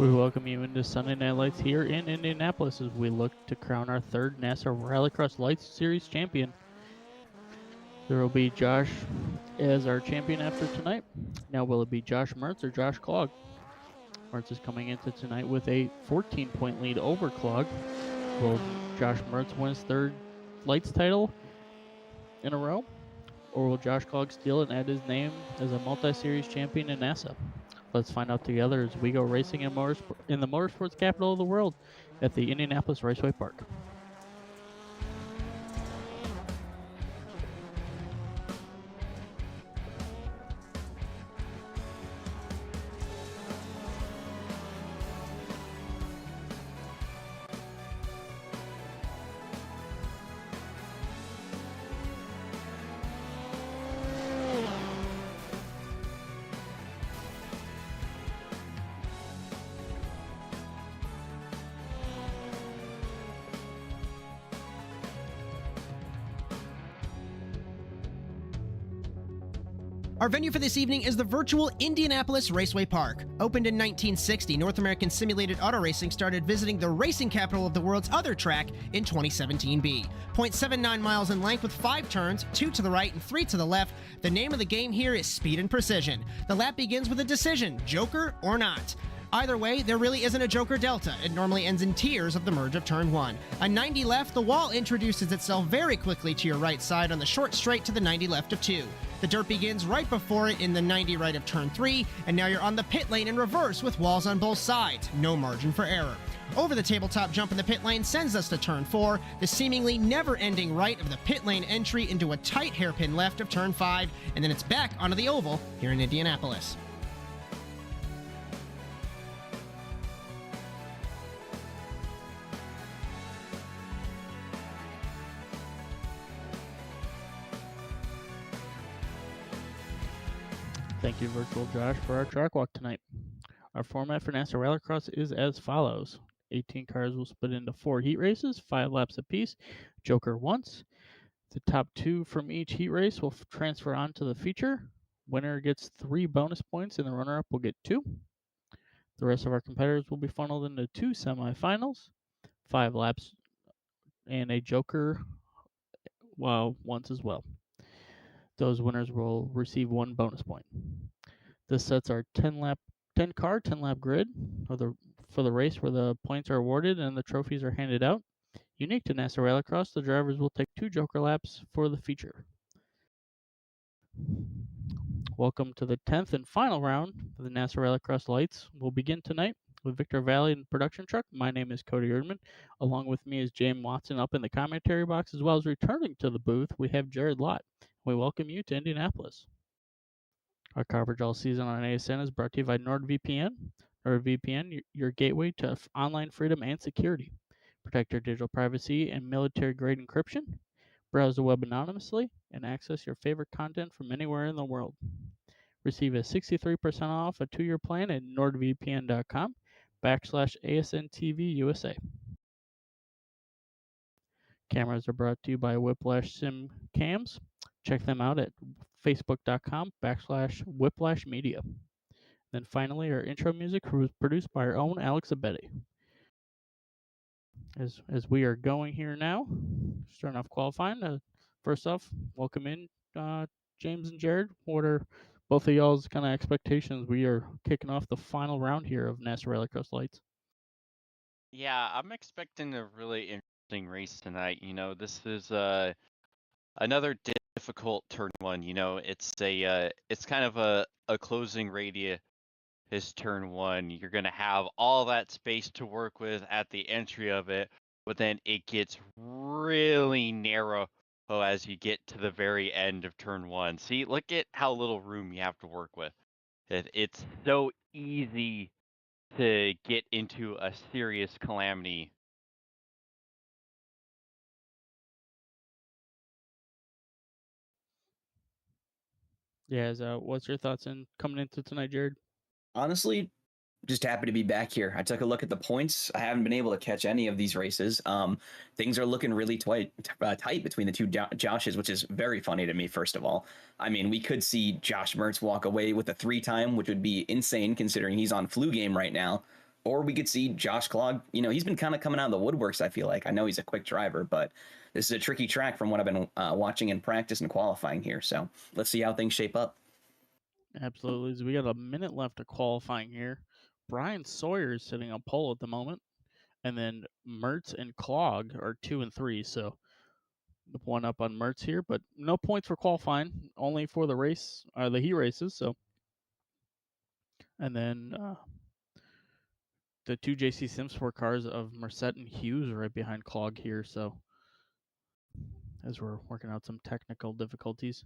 We welcome you into Sunday Night Lights here in Indianapolis as we look to crown our third NASA Rallycross Lites Series champion. There will be Josh as our champion after tonight. Now, will it be Josh Mertz or Josh Clog? Mertz is coming into tonight with a 14-point lead over Clog. Will Josh Mertz win his third Lights title in a row? Or will Josh Clog steal and add his name as a multi-series champion in NASA? Let's find out together as we go racing in the motorsports capital of the world at the Indianapolis Raceway Park. Our venue for this evening is the virtual Indianapolis Raceway Park. Opened in 1960, North American Simulated Auto Racing started visiting the racing capital of the world's other track in 2017B. 0.79 miles in length with 5 turns, 2 to the right and 3 to the left. The name of the game here is speed and precision. The lap begins with a decision, joker or not. Either way, there really isn't a joker delta. It normally ends in tiers of the merge of turn 1. A 90 left, the wall introduces itself very quickly to your right side on the short straight to the 90 left of 2. The dirt begins right before it in the 90 right of turn 3, and now you're on the pit lane in reverse with walls on both sides. No margin for error. Over the tabletop jump in the pit lane sends us to turn 4, the seemingly never-ending right of the pit lane entry into a tight hairpin left of turn 5, and then it's back onto the oval here in Indianapolis. Thank you, Virtual Josh, for our track walk tonight. Our format for NASA Rallycross is as follows. 18 cars will split into 4 heat races, 5 laps apiece, joker once. The top 2 from each heat race will transfer on to the feature. Winner gets 3 bonus points and the runner-up will get 2. The rest of our competitors will be funneled into 2 semifinals, 5 laps, and a joker once as well. Those winners will receive 1 bonus point. This sets our 10-car, 10-lap grid for the race where the points are awarded and the trophies are handed out. Unique to NASA Rallycross, the drivers will take 2 joker laps for the feature. Welcome to the 10th and final round of the NASA Rallycross Lites. We'll begin tonight with Victor Vallee in the production truck. My name is Cody Erdmann. Along with me is James Watson up in the commentary box, as well as returning to the booth, we have Jared Lott. We welcome you to Indianapolis. Our coverage all season on ASN is brought to you by NordVPN. NordVPN, your gateway to online freedom and security. Protect your digital privacy and military-grade encryption. Browse the web anonymously and access your favorite content from anywhere in the world. Receive a 63% off a 2-year plan at nordvpn.com/ASNTV USA. Cameras are brought to you by Whiplash Sim Cams. Check them out at facebook.com/Whiplash Media. Then finally, our intro music was produced by our own Alex Abedi. As we are going here now, starting off qualifying. First off, welcome in James and Jared. What are both of y'all's kind of expectations? We are kicking off the final round here of NASA Rallycross Lites. Yeah, I'm expecting a really interesting race tonight. You know, this is another difficult turn 1. You know, it's kind of a closing radius. His turn 1, you're going to have all that space to work with at the entry of it, but then it gets really narrow as you get to the very end of turn 1. See, look at how little room you have to work with. It's so easy to get into a serious calamity. Yeah, what's your thoughts in coming into tonight, Jared? Honestly, just happy to be back here. I took a look at the points. I haven't been able to catch any of these races. Things are looking really tight between the two Joshes, which is very funny to me, first of all. I mean, we could see Josh Mertz walk away with a 3-time, which would be insane considering he's on flu game right now. or we could see Josh Klog. You know, he's been kind of coming out of the woodworks, I feel like. I know he's a quick driver, but this is a tricky track from what I've been watching in practice and qualifying here. So let's see how things shape up. Absolutely. So we got a minute left of qualifying here. Bryan Sawyer is sitting on pole at the moment. And then Mertz and Klog are 2 and 3. So one up on Mertz here, but no points for qualifying, only for the race, the heat races. So, and then the 2 JC Simsport cars of Merced and Hughes are right behind Klog here. So, as we're working out some technical difficulties,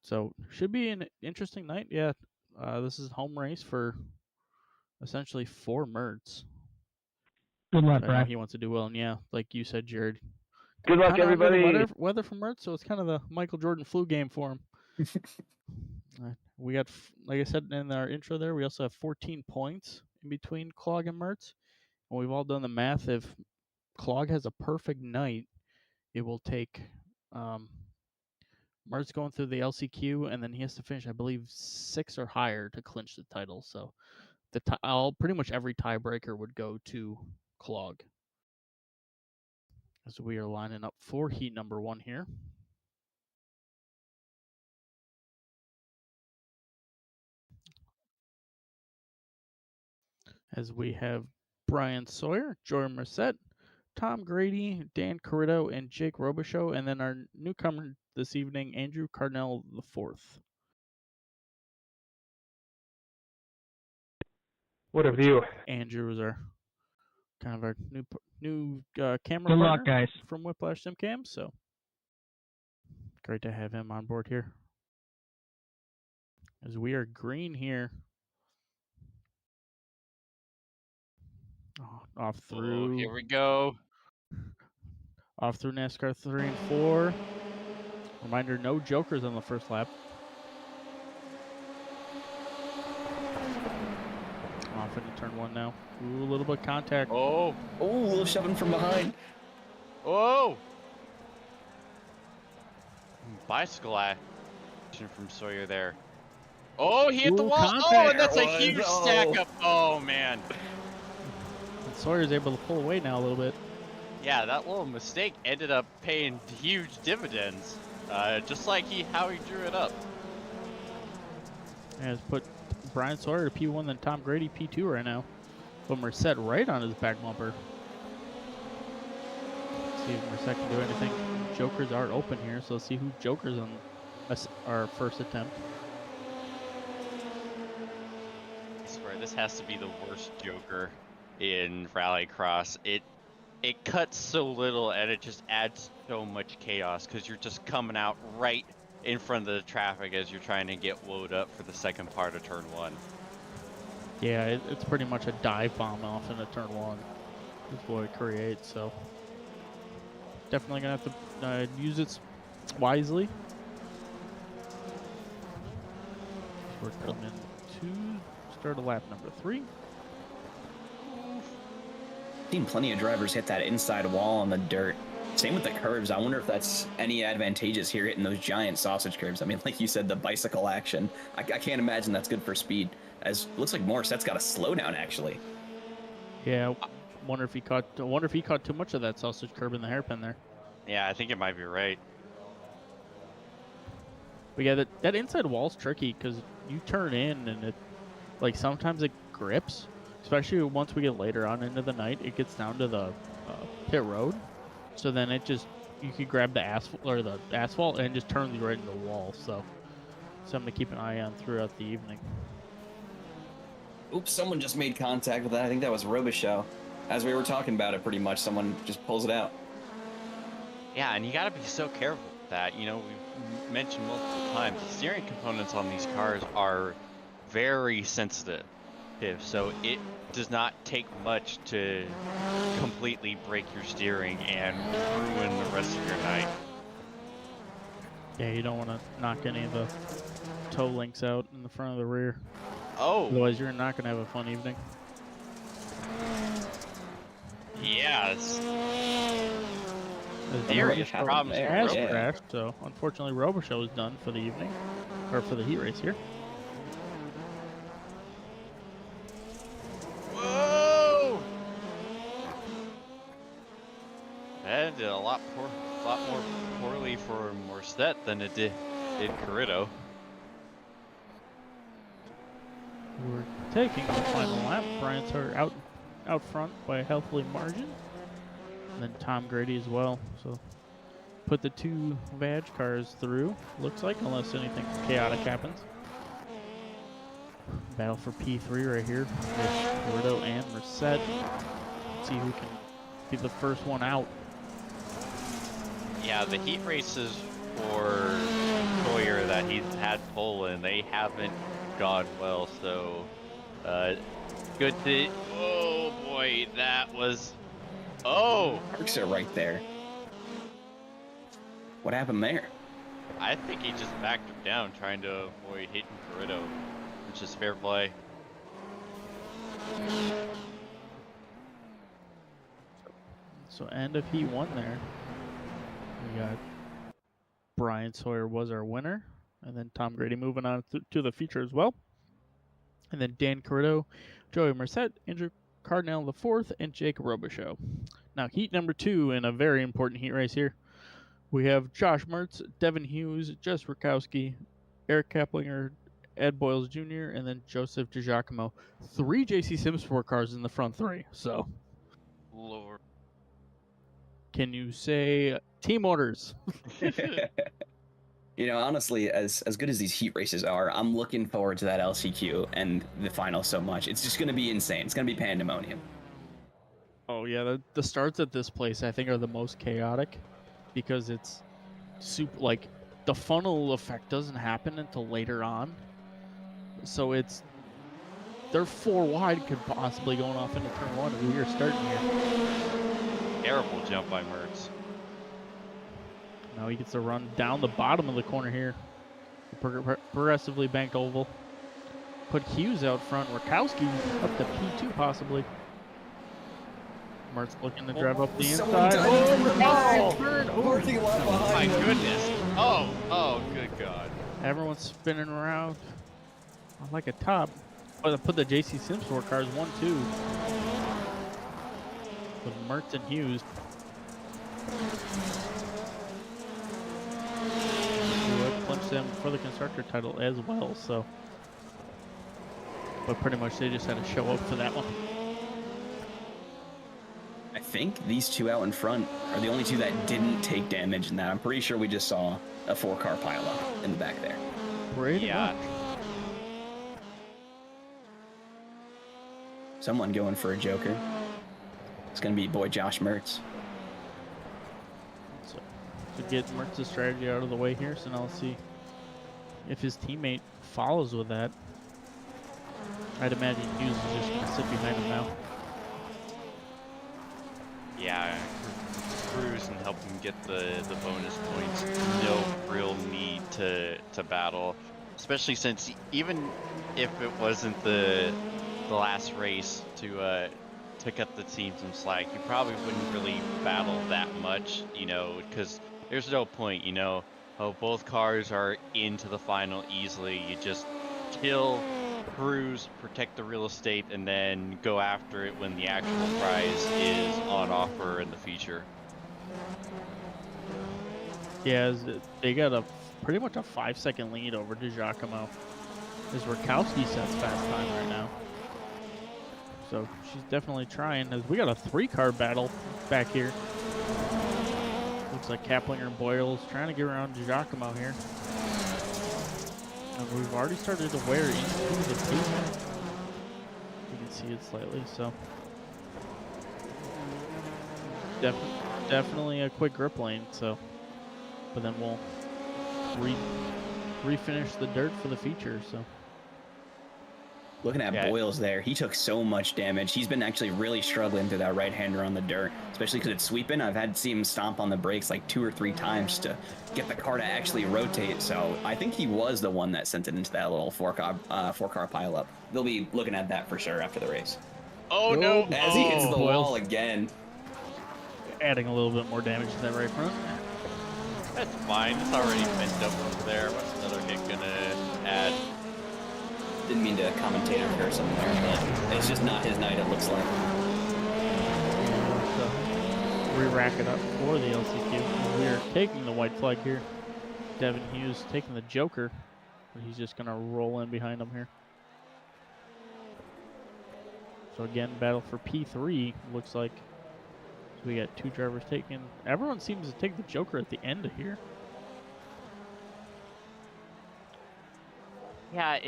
so should be an interesting night. Yeah, this is home race for essentially 4 Mertz. Good luck, I know Bryan. he wants to do well, and yeah, like you said, Jared. Good luck, Kinda under the everybody. weather from Mertz, so it's kind of the Michael Jordan flu game for him. We got, like I said in our intro there, we also have 14 points in between Klog and Mertz. And we've all done the math. If Klog has a perfect night, it will take Mertz going through the LCQ, and then he has to finish, I believe, 6 or higher to clinch the title. So pretty much every tiebreaker would go to Klog. As we are lining up for heat number 1 here. As we have Bryan Sawyer, Jordan Merced, Tom Grady, Dan Corritto, and Jake Robichaux, and then our newcomer this evening, Andrew Cardinell IV. What a view. Andrew is our kind of our new camera Good partner luck, guys. from Whiplash SimCam, so great to have him on board here. As we are green here. Off through. Oh, here we go. Off through NASCAR 3 and 4. Reminder, no jokers on the first lap. Off into turn 1 now. Ooh, a little bit of contact. Oh, Oh, a little shoving from behind. oh. Bicycle action from Sawyer there. Oh, he hit the Ooh, wall. contact. Oh, and that's a There huge was. stack up. Oh, man. And Sawyer's able to pull away now a little bit. Yeah, that little mistake ended up paying huge dividends. Just like how he drew it up. And has put Bryan Sawyer to P1, then Tom Grady P2 right now. But Merced right on his back bumper. See if Merced can do anything. Jokers are open here, so let's see who jokers on our first attempt. I swear, this has to be the worst joker in Rallycross. It cuts so little and it just adds so much chaos because you're just coming out right in front of the traffic as you're trying to get woed up for the second part of turn 1. Yeah, it's pretty much a dive bomb off into turn 1. Is what it creates, so definitely gonna have to use it wisely. We're coming to start of lap number 3. Seen plenty of drivers hit that inside wall on the dirt. Same with the curves. I wonder if that's any advantageous here hitting those giant sausage curves. I mean, like you said, the bicycle action. I can't imagine that's good for speed. As looks like Morrisette's got a slowdown actually. Yeah, wonder if he caught too much of that sausage curve in the hairpin there. Yeah, I think it might be right. But yeah, that inside wall's tricky because you turn in and like sometimes it grips, especially once we get later on into the night. It gets down to the pit road, so then you could grab the asphalt and just turn right into the wall. So something to keep an eye on throughout the evening. Oops, someone just made contact with that. I think that was Robichaux. As we were talking about it pretty much, someone just pulls it out. Yeah, and you gotta be so careful with that. You know, we've mentioned multiple times, the steering components on these cars are very sensitive. So it does not take much to completely break your steering and ruin the rest of your night. Yeah, you don't want to knock any of the toe links out in the front of the rear. Oh, Otherwise, you're not going to have a fun evening. yes. As Serious happened problems there? Has with Yeah. crashed, so unfortunately Robichaux is done for the evening, or for the heat race here. ended a lot more poorly for Morset than it did Corrido. We're taking the final lap. Bryan Sawyer out front by a healthy margin. And then Tom Grady as well. So put the two Vag cars through, looks like, unless anything chaotic happens. Battle for P3 right here with Corrido and Morset. See who can be the first one out. Yeah, the heat races for Sawyer that he's had pole in, they haven't gone well, so good to... Oh boy, that was... Oh! Parks are right there. What happened there? I think he just backed him down, trying to avoid hitting Corrido, which is fair play. So end of heat 1 there. We got Bryan Sawyer was our winner. And then Tom Grady moving on to the feature as well. And then Dan Corrido, Joey Morset, Andrew Cardinal the fourth, and Jake Robichaux. Now heat number 2 in a very important heat race here. We have Josh Mertz, Devin Hughes, Jess Rakowski, Eric Kaplinger, Ed Boyles Jr., and then Joseph DiGiacomo. 3 JC Sim Sport cars in the front 3. So, Lord. can you say team orders? You know, honestly, as good as these heat races are, I'm looking forward to that LCQ and the final so much. It's just going to be insane. It's going to be pandemonium. Oh yeah, the starts at this place I think are the most chaotic because it's super, like, the funnel effect doesn't happen until later on. So they're 4 wide, could possibly going off into turn 1 and we are starting here. Terrible jump by Mertz. Now he gets to run down the bottom of the corner here. Progressively banked oval. Put Hughes out front. Rakowski up to P2 possibly. Mertz looking to drive up the inside. Parking lot behind My him. goodness. Oh, good God. Everyone's spinning around like a top. But put the JC Sim Sport cars 1-2. With Mertz and Hughes. Clinch them for the constructor title as well, so. But pretty much they just had to show up for that one. I think these two out in front are the only two that didn't take damage in that. I'm pretty sure we just saw a 4-car pileup in the back there. Pretty Yeah. much. Someone going for a joker. It's going to be boy Josh Mertz. So to get Mertz's strategy out of the way here, so now let's see if his teammate follows with that. I'd imagine Hughes is just going to sit behind him now. Yeah, cruise and help him get the bonus points. No real need to battle, especially since even if it wasn't the last race to cut the team some slack, you probably wouldn't really battle that much, you know, because there's no point, you know. Oh, both cars are into the final easily. You just kill, cruise, protect the real estate, and then go after it when the actual prize is on offer in the future. Yeah, they got pretty much a 5-second lead over DiGiacomo. As Rakowski sets fast time right now. So she's definitely trying. As we got a 3-car battle back here. Looks like Kaplinger and Boyles trying to get around DiGiacomo here. And we've already started to wear into the pavement. You can see it slightly, so. Definitely a quick grip lane, so. But then we'll refinish the dirt for the feature, so. Looking at Boyles there, he took so much damage. He's been actually really struggling through that right-hander on the dirt, especially because it's sweeping. I've had to see him stomp on the brakes like 2 or 3 times to get the car to actually rotate. So I think he was the one that sent it into that little 4-car pileup. They'll be looking at that for sure after the race. Oh no! As he hits the Boyles wall again. adding a little bit more damage to that right front. That's fine. It's already bent up over there. What's another hit gonna add? Didn't mean to commentate or curse him there, but it's just not his night, it looks like. re-rack it up for the LCQ. We are taking the white flag here. Devin Hughes taking the Joker. But he's just going to roll in behind him here. So again, battle for P3, looks like. So we got 2 drivers taking. Everyone seems to take the Joker at the end of here. Yeah,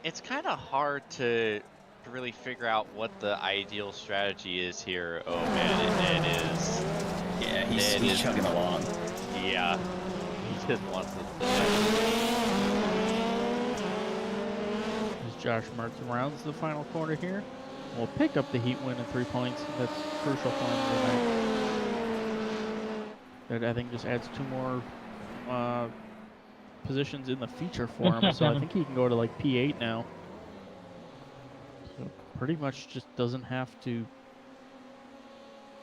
it's kind of hard to really figure out what the ideal strategy is here. Oh man, it is. Yeah, he's chugging along. Yeah, he just wants it. As Josh Mertz rounds the final corner here, we'll pick up the heat win at 3 points. That's crucial for him tonight. That I think just adds 2 more positions in the feature for him. So I think he can go to like P8 now. So pretty much just doesn't have to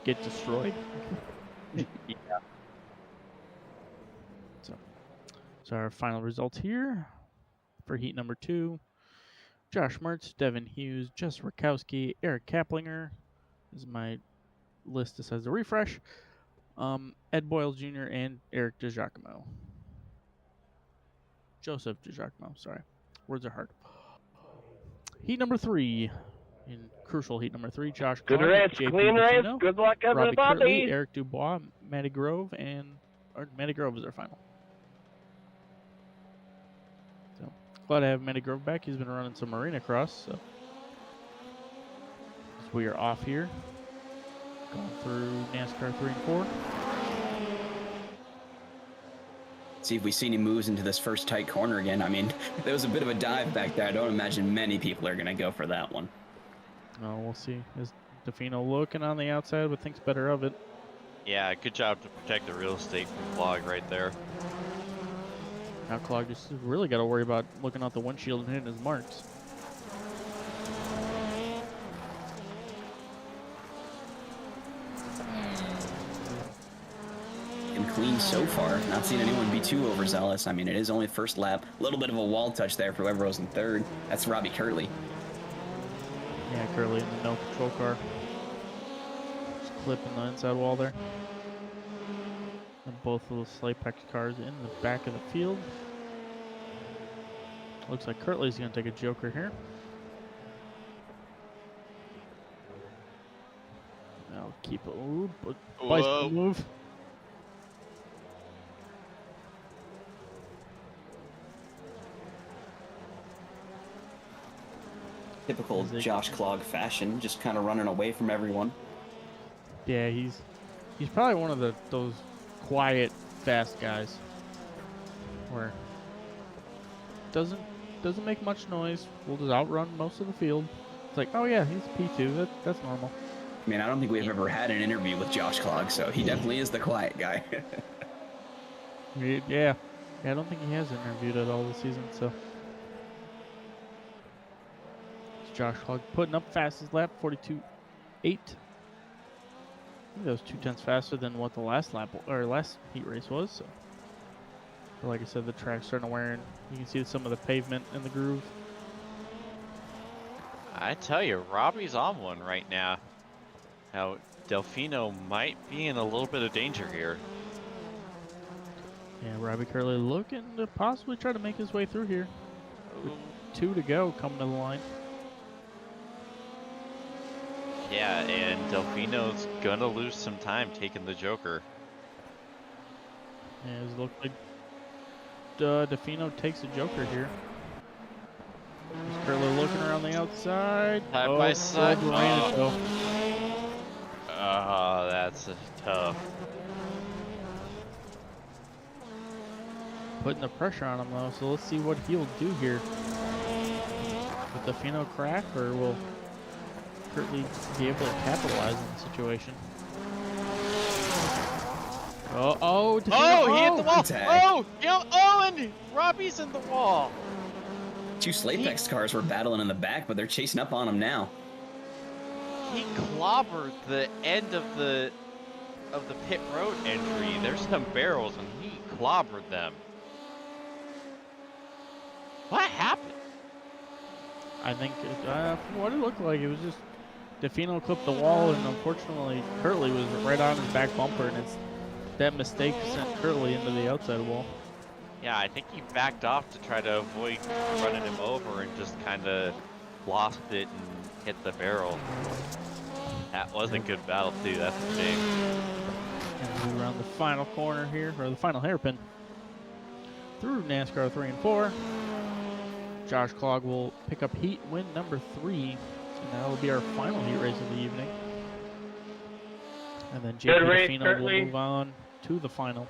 get destroyed. Yeah. So our final results here for heat number 2. Josh Mertz, Devin Hughes, Jess Rakowski, Eric Kaplinger. This is my list that says the refresh. Ed Boyle Jr. and Eric DiGiacomo. Joseph DiGiacomo, sorry. Words are hard. Heat number 3. In crucial heat number 3, Josh Good Clark, race, JP clean race. DeFino, Good luck, Robbie Kirtley, everybody. Eric Dubois, Matty Grove, Matty Grove is our final. So glad to have Matty Grove back. He's been running some arena cross, so we are off here. Going through NASCAR 3 and 4. See if we see any moves into this first tight corner again. I mean, there was a bit of a dive back there. I don't imagine many people are going to go for that one. Oh, we'll see. Is DeFino looking on the outside, but thinks better of it? Yeah, good job to protect the real estate from Clog right there. Now Clog just really got to worry about looking out the windshield and hitting his marks. And clean so far. Not seeing anyone be too overzealous. I mean, it is only first lap. A little bit of a wall touch there for whoever was in third. That's Robbie Kirtley. Yeah, Curly in the no control car. Just clipping the inside wall there. And both of the Slapex cars in the back of the field. Looks like Kirtley's going to take a Joker here. Now keep it. Ooh, but bicycle move. Typical Josh Clog fashion, just kind of running away from everyone. Yeah, he's probably one of those quiet, fast guys, where doesn't make much noise. Will just outrun most of the field. It's like, oh yeah, he's P2. That's normal. I mean, I don't think we've ever had an interview with Josh Clog, so he definitely is the quiet guy. Yeah, I don't think he has interviewed at all this season. So it's Josh Clog putting up fastest lap, 42.8. I think that was 0.2 faster than what the last lap or last heat race was. So, but like I said, the track's starting to wear in. You can see some of the pavement in the groove. I tell you, Robbie's on one right now. Now, Delfino might be in a little bit of danger here. Yeah, Robbie Curley looking to possibly try to make his way through here. With 2 to go coming to the line. Yeah, and Delfino's gonna lose some time taking the Joker. Yeah, it looks like DeFino takes a Joker here. Curley looking around the outside. Side by side. Oh, oh, that's tough. putting the pressure on him though, so let's see what he'll do here. Will DeFino crack, or will Kirtley be able to capitalize on the situation? Oh, DeFino, he hit the wall. Tag. And Robbie's in the wall. 2 Slapex cars were battling in the back, but they're chasing up on him now. He clobbered the end of the pit road entry. There's some barrels, and he clobbered them. What happened? I think from what it looked like, it was just DeFino clipped the wall, and unfortunately, Kirtley was right on his back bumper, and that mistake sent Kirtley into the outside wall. Yeah, I think he backed off to try to avoid running him over and just kind of lost it and hit the barrel. That was a good battle, too. That's a shame. And we around the final corner here, or the final hairpin. Through NASCAR 3 and 4. Josh Clogg will pick up heat win number 3. And that will be our final heat race of the evening. And then JP DeFino will move on to the final.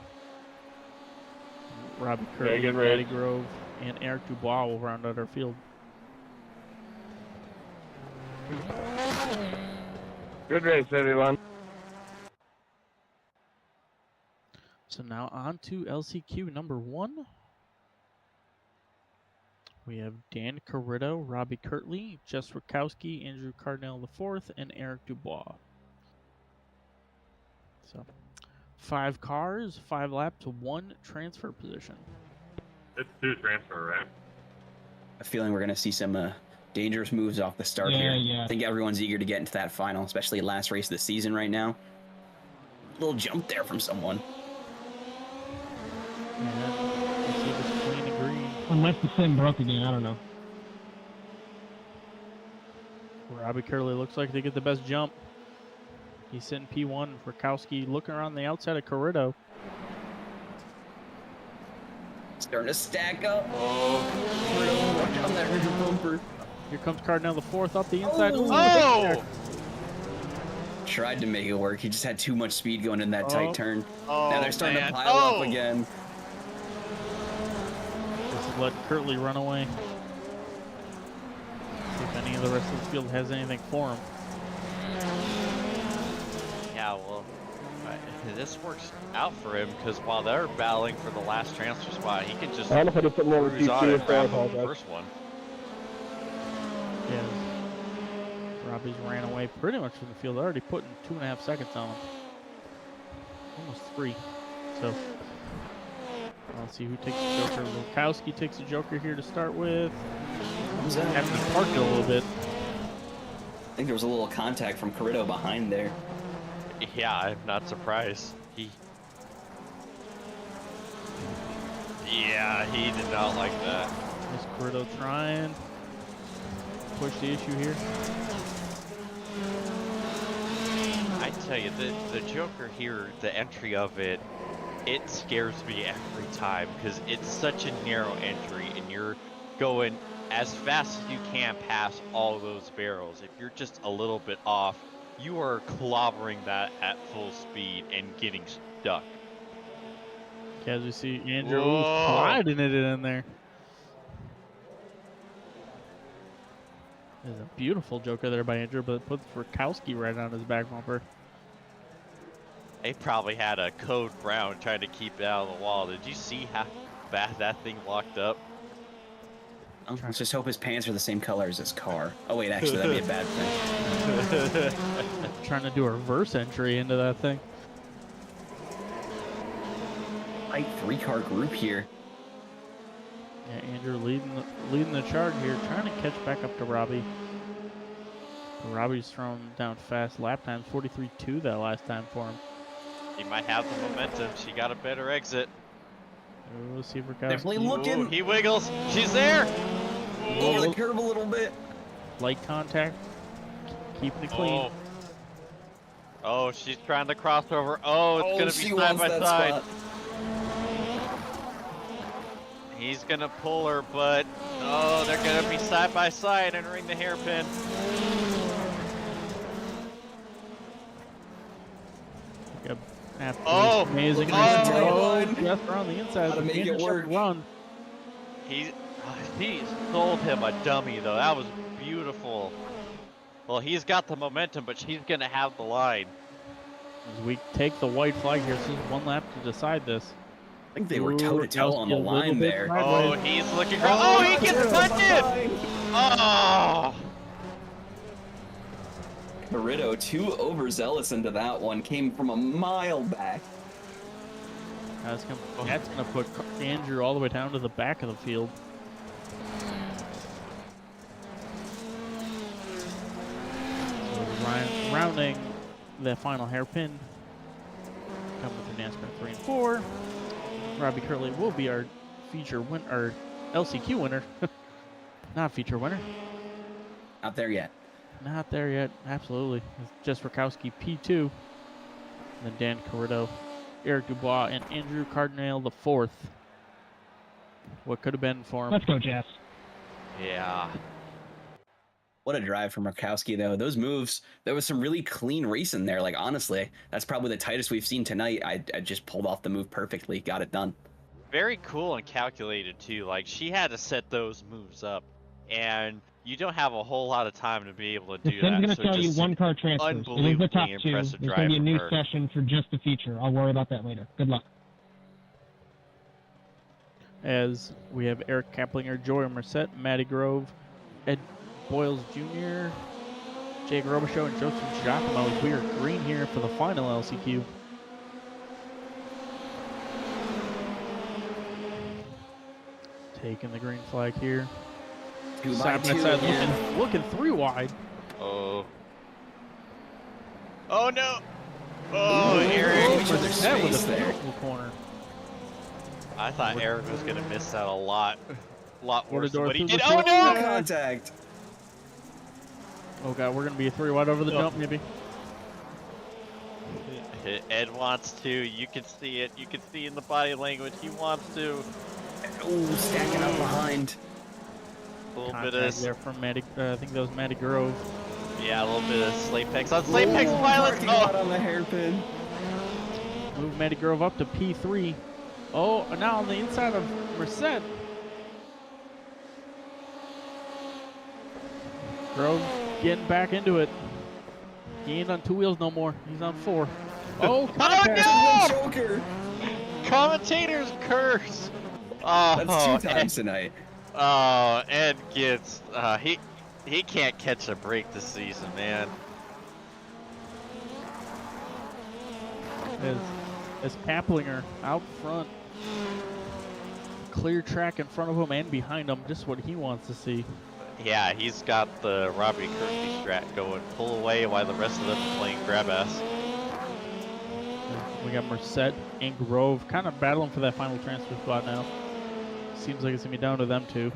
Robbie Kirtley, Daddy Grove, and Eric Dubois will round out our field. Good race, everyone. So now on to LCQ number 1. We have Dan Carrito, Robbie Kirtley, Jess Rakowski, Andrew Cardinal IV, and Eric Dubois. So 5 cars, 5 laps, 1 transfer position. It's 2 transfer, right? A feeling we're going to see some dangerous moves off the start here. Yeah. I think everyone's eager to get into that final, especially last race of the season right now. Little jump there from someone. And you see this clean and green. Unless the sim broke again, I don't know. Robbie Kirtley looks like they get the best jump. He's sitting P1. Rakowski looking around the outside of Carrito. Starting to stack up. Oh, watch out that rigid bumper. Here comes Cardinal IV up the inside. Oh! Tried to make it work. He just had too much speed going in that tight turn. Oh, Now they're starting man. to pile up again. Just let Kirtley run away. See if any of the rest of the field has anything for him. Yeah, well, this works out for him because while they're battling for the last transfer spot, he can just cruise on and grab the first one. Yeah. Robbie's ran away pretty much from the field. Already putting 2.5 seconds on him. Almost 3. So, let's see who takes the Joker. Lukowski takes the Joker here to start with. Having to park it a little bit. I think there was a little contact from Carrito behind there. Yeah, I'm not surprised. Yeah, he did not like that. Is Carrito trying to push the issue here? I tell you, the Joker here, the entry of it, it scares me every time because it's such a narrow entry and you're going as fast as you can past all those barrels. If you're just a little bit off, you are clobbering that at full speed and getting stuck. As we see Andrew sliding it in there. There's a beautiful Joker there by Andrew, but it puts Rakowski right on his back bumper. They probably had a code brown trying to keep it out of the wall. Did you see how bad that thing locked up? Let's just hope his pants are the same color as his car. Oh wait, actually that'd be a bad thing. Trying to do a reverse entry into that thing. Light 3-car group here. Yeah, Andrew leading the charge here, trying to catch back up to Robbie. Robbie's thrown down fast lap times, 43.2 that last time for him. He might have the momentum. She got a better exit. We'll see if Rakowski. Definitely looking. Ooh, he wiggles. She's there. Over the curve a little bit. Light contact. Keeping it clean. Oh, she's trying to cross over. Oh, it's going to be side by side. Spot. He's going to pull her, but oh, they're going to be side by side entering the hairpin. Oh, amazing! Oh, just around the inside. Gotta make it work. He sold him a dummy though. That was beautiful. Well, he's got the momentum, but she's gonna have the line. As we take the white flag here, so there's 1 lap to decide this. I think they were toe to toe on the line there. Oh, he's looking for. Oh, he gets punted! Oh. Carrito, too overzealous into that one, came from a mile back. That's gonna put Andrew all the way down to the back of the field. So rounding the final hairpin, coming through NASCAR 3 and 4. Robbie Curley will be our our LCQ winner. Not feature winner. Not there yet. Not there yet. Absolutely. It's Jess Rakowski P2. And then Dan Corrido, Eric Dubois, and Andrew Cardinale the fourth. What could have been for him. Let's go, Jess. Yeah. What a drive from Rakowski, though. Those moves, there was some really clean racing there. Like, honestly, that's probably the tightest we've seen tonight. I just pulled off the move perfectly, got it done. Very cool and calculated, too. Like, she had to set those moves up, and you don't have a whole lot of time to be able to do that. I'm going to So tell you just one car transfers. It is the unbelievably top two. impressive There's drive going to be a new from her. session for just the feature. I'll worry about that later. Good luck. As we have Eric Kaplinger, Joey Merced, Matty Grove, Ed Boyles Jr., Jake Robichaux, and Joseph Giacomo. We are green here for the final LCQ. Taking the green flag here. Side by side, looking three wide. Oh. Oh, no. Oh, Eric. That was a beautiful corner. I thought Eric was going to miss that a lot worse than door what he through did. the Oh, door. no. Contact. Oh, God, we're going to be a three wide over the jump, maybe. Ed wants to. You can see it. You can see in the body language. He wants to. Oh, stacking up behind. A little Contact bit of there from Matty, I think that was Matty Grove. Yeah, a little bit of Slapex on Slapex violence. Oh, On the hairpin. Move Matty Grove up to P3. Oh, now on the inside of Merced. Grove getting back into it. He ain't on two wheels no more. He's on four. Oh, contact. no! Joker. Commentators curse. Oh, That's two times tonight. Oh, Ed gets he can't catch a break this season, man. As Kaplinger out front. Clear track in front of him and behind him. Just what he wants to see. Yeah, he's got the Robbie Kirby strat going. Pull away while the rest of them are playing grab ass. We got Merced and Grove kind of battling for that final transfer spot now. Seems like it's going to be down to them two.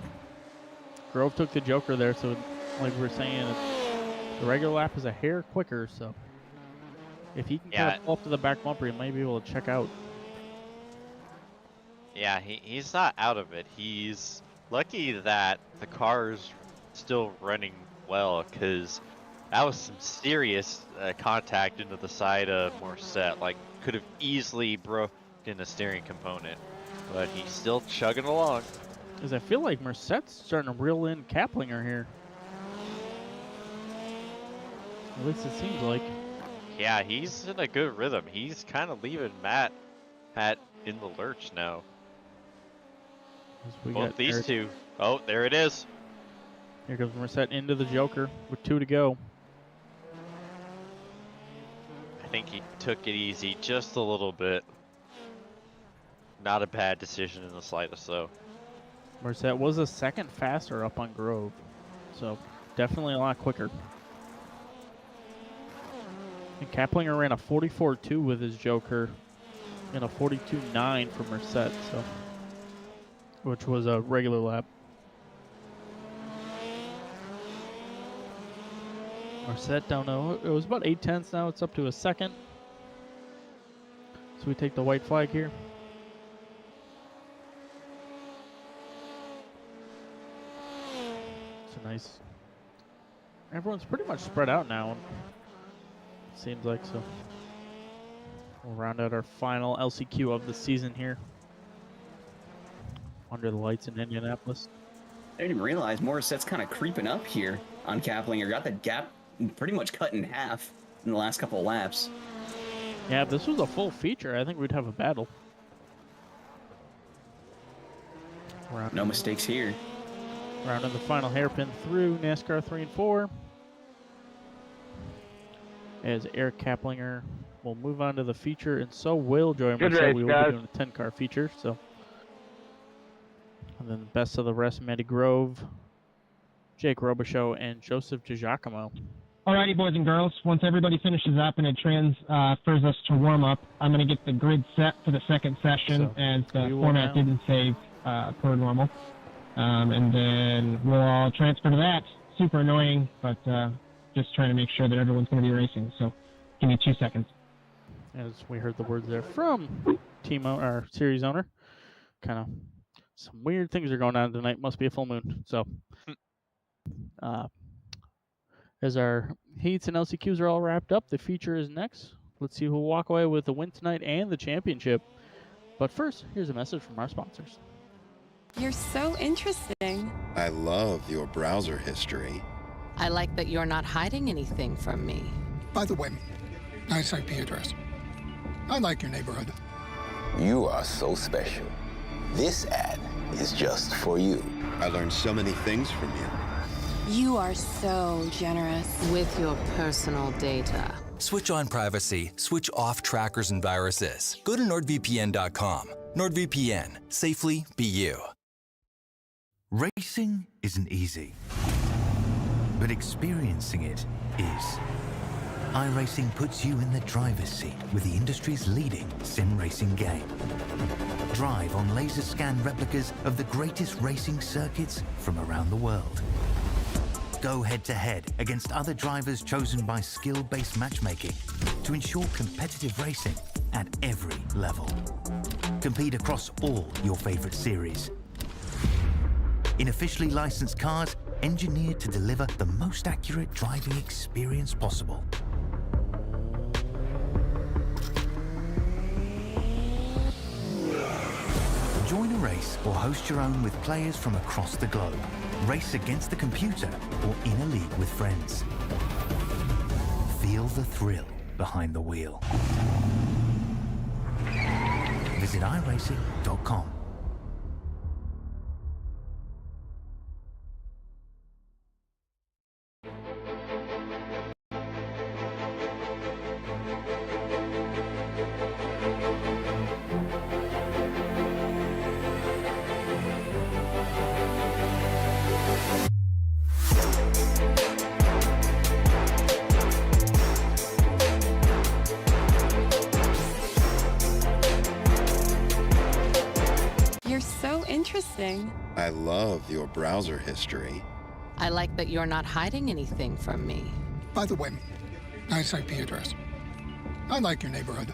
Grove took the Joker there, so like we were saying, the regular lap is a hair quicker, so if he can kind of pull up to the back bumper, he might be able to check out. Yeah, he's not out of it. He's lucky that the car's still running well, because that was some serious contact into the side of Merced. Like, could have easily broken the steering component, but he's still chugging along. Because I feel like Merced's starting to reel in Kaplinger here. At least it seems like. Yeah, he's in a good rhythm. He's kind of leaving Matt in the lurch now. Both these Eric. two. Oh, there it is. Here comes Merced into the Joker with 2 to go. I think he took it easy just a little bit. Not a bad decision in the slightest, though. Merced was a second faster up on Grove, so definitely a lot quicker. And Kaplinger ran a 44.2 with his Joker and a 42.9 for Merced, so which was a regular lap. Merced down to, it was about 8/10 now. It's up to a second. So we take the white flag here. It's a nice. Everyone's pretty much spread out now. It seems like so. We'll round out our final LCQ of the season here. Under the lights in Indianapolis. I didn't even realize Morissette's kind of creeping up here on Kaplinger. Got the gap pretty much cut in half in the last couple of laps. Yeah, if this was a full feature, I think we'd have a battle. No mistakes here. Rounding the final hairpin through NASCAR 3 and 4. As Eric Kaplinger will move on to the feature, and so will Joey Merced. We will be doing a 10-car feature, so. And then the best of the rest, Matty Grove, Jake Robichaux, and Joseph DiGiacomo. Alrighty, boys and girls. Once everybody finishes up and it transfers us to warm-up, I'm going to get the grid set for the second session as the format didn't save per normal. And then we'll all transfer to that. Super annoying, but just trying to make sure that everyone's going to be racing. So give me 2 seconds. As we heard the words there from our series owner, kind of some weird things are going on tonight. Must be a full moon. So as our heats and LCQs are all wrapped up, the feature is next. Let's see who will walk away with the win tonight and the championship. But first, here's a message from our sponsors. You're so interesting. I love your browser history. I like that you're not hiding anything from me. By the way, nice IP address. I like your neighborhood. You are so special. This ad is just for you. I learned so many things from you. You are so generous with your personal data. Switch on privacy, switch off trackers and viruses. Go to NordVPN.com. NordVPN, safely be you. Racing isn't easy, but experiencing it is. iRacing puts you in the driver's seat with the industry's leading sim racing game. Drive on laser scan replicas of the greatest racing circuits from around the world. Go head-to-head against other drivers chosen by skill-based matchmaking to ensure competitive racing at every level. Compete across all your favorite series. In officially licensed cars, engineered to deliver the most accurate driving experience possible. Join a race or host your own with players from across the globe. Race against the computer or in a league with friends. Feel the thrill behind the wheel. Visit iRacing.com. Interesting. I love your browser history. I like that you're not hiding anything from me. By the way, nice IP address. I like your neighborhood.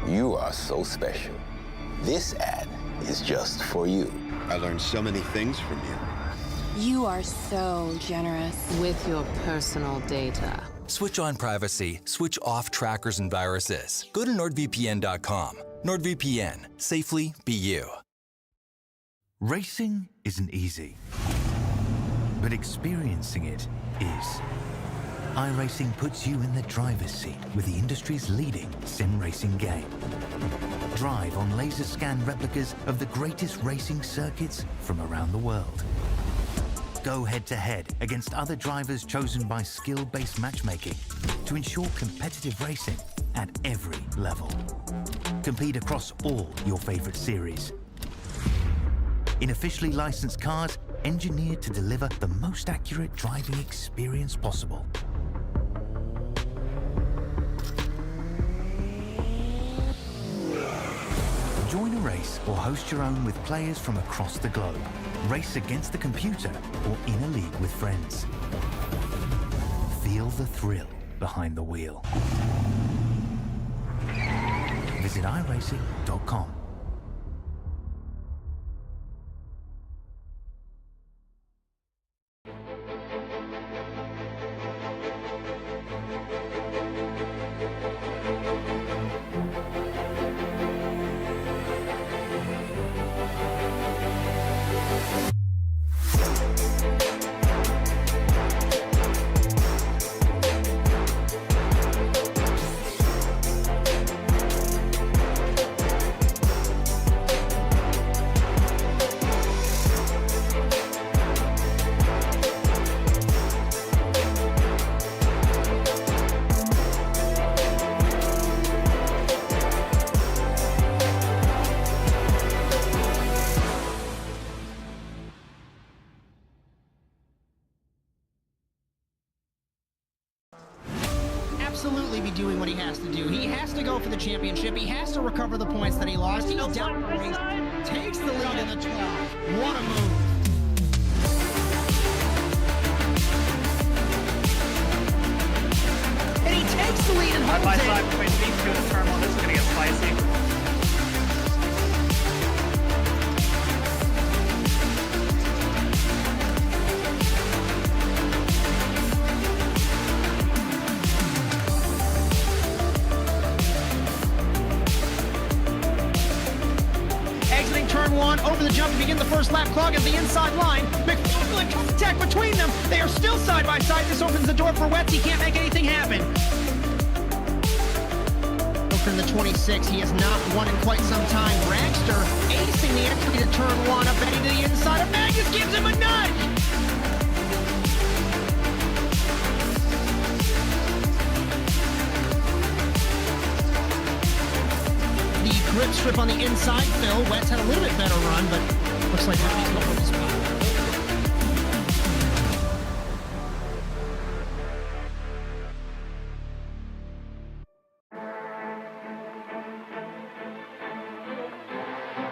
You are so special. This ad is just for you. I learned so many things from you. You are so generous with your personal data. Switch on privacy, switch off trackers and viruses. Go to NordVPN.com. NordVPN, safely be you. Racing isn't easy, but experiencing it is. iRacing puts you in the driver's seat with the industry's leading sim racing game. Drive on laser scan replicas of the greatest racing circuits from around the world. Go head-to-head against other drivers chosen by skill-based matchmaking to ensure competitive racing at every level. Compete across all your favorite series. In officially licensed cars, engineered to deliver the most accurate driving experience possible. Join a race or host your own with players from across the globe. Race against the computer or in a league with friends. Feel the thrill behind the wheel. Visit iRacing.com. absolutely be doing what he has to do. He has to go for the championship. He has to recover the points that he lost. He's down the race, takes the lead in the 12. What a move. And he takes the lead and holds it. Side between these two in turn one. This is going to get spicy. Turn one, over the jump to begin the first lap, clog at the inside line. McFarland contact between them. They are still side by side. This opens the door for Wetz. He can't make anything happen. Over in the 26, he has not won in quite some time. Dragster acing the entry to turn one, up Betty to the inside of Magnus, gives him a nudge. Grip strip on the inside, Phil. Wetz had a little bit better run, but looks like he's going for the spot.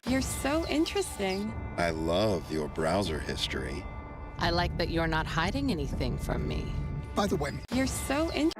You're so interesting. I love your browser history. I like that you're not hiding anything from me. By the way, You're so interesting.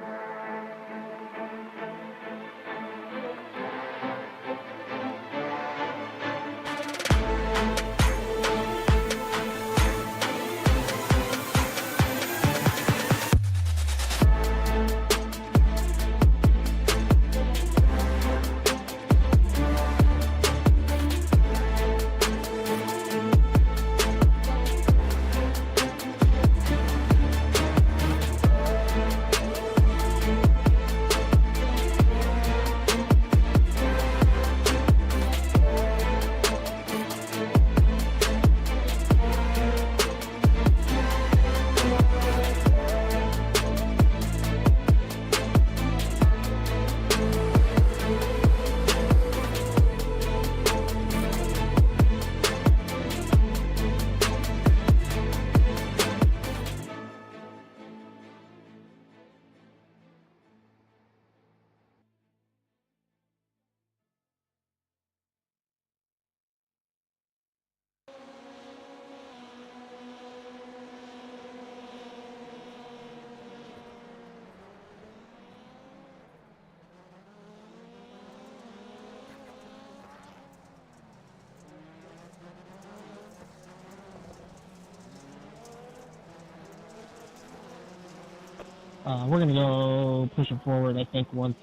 We're going to go push it forward, I think, once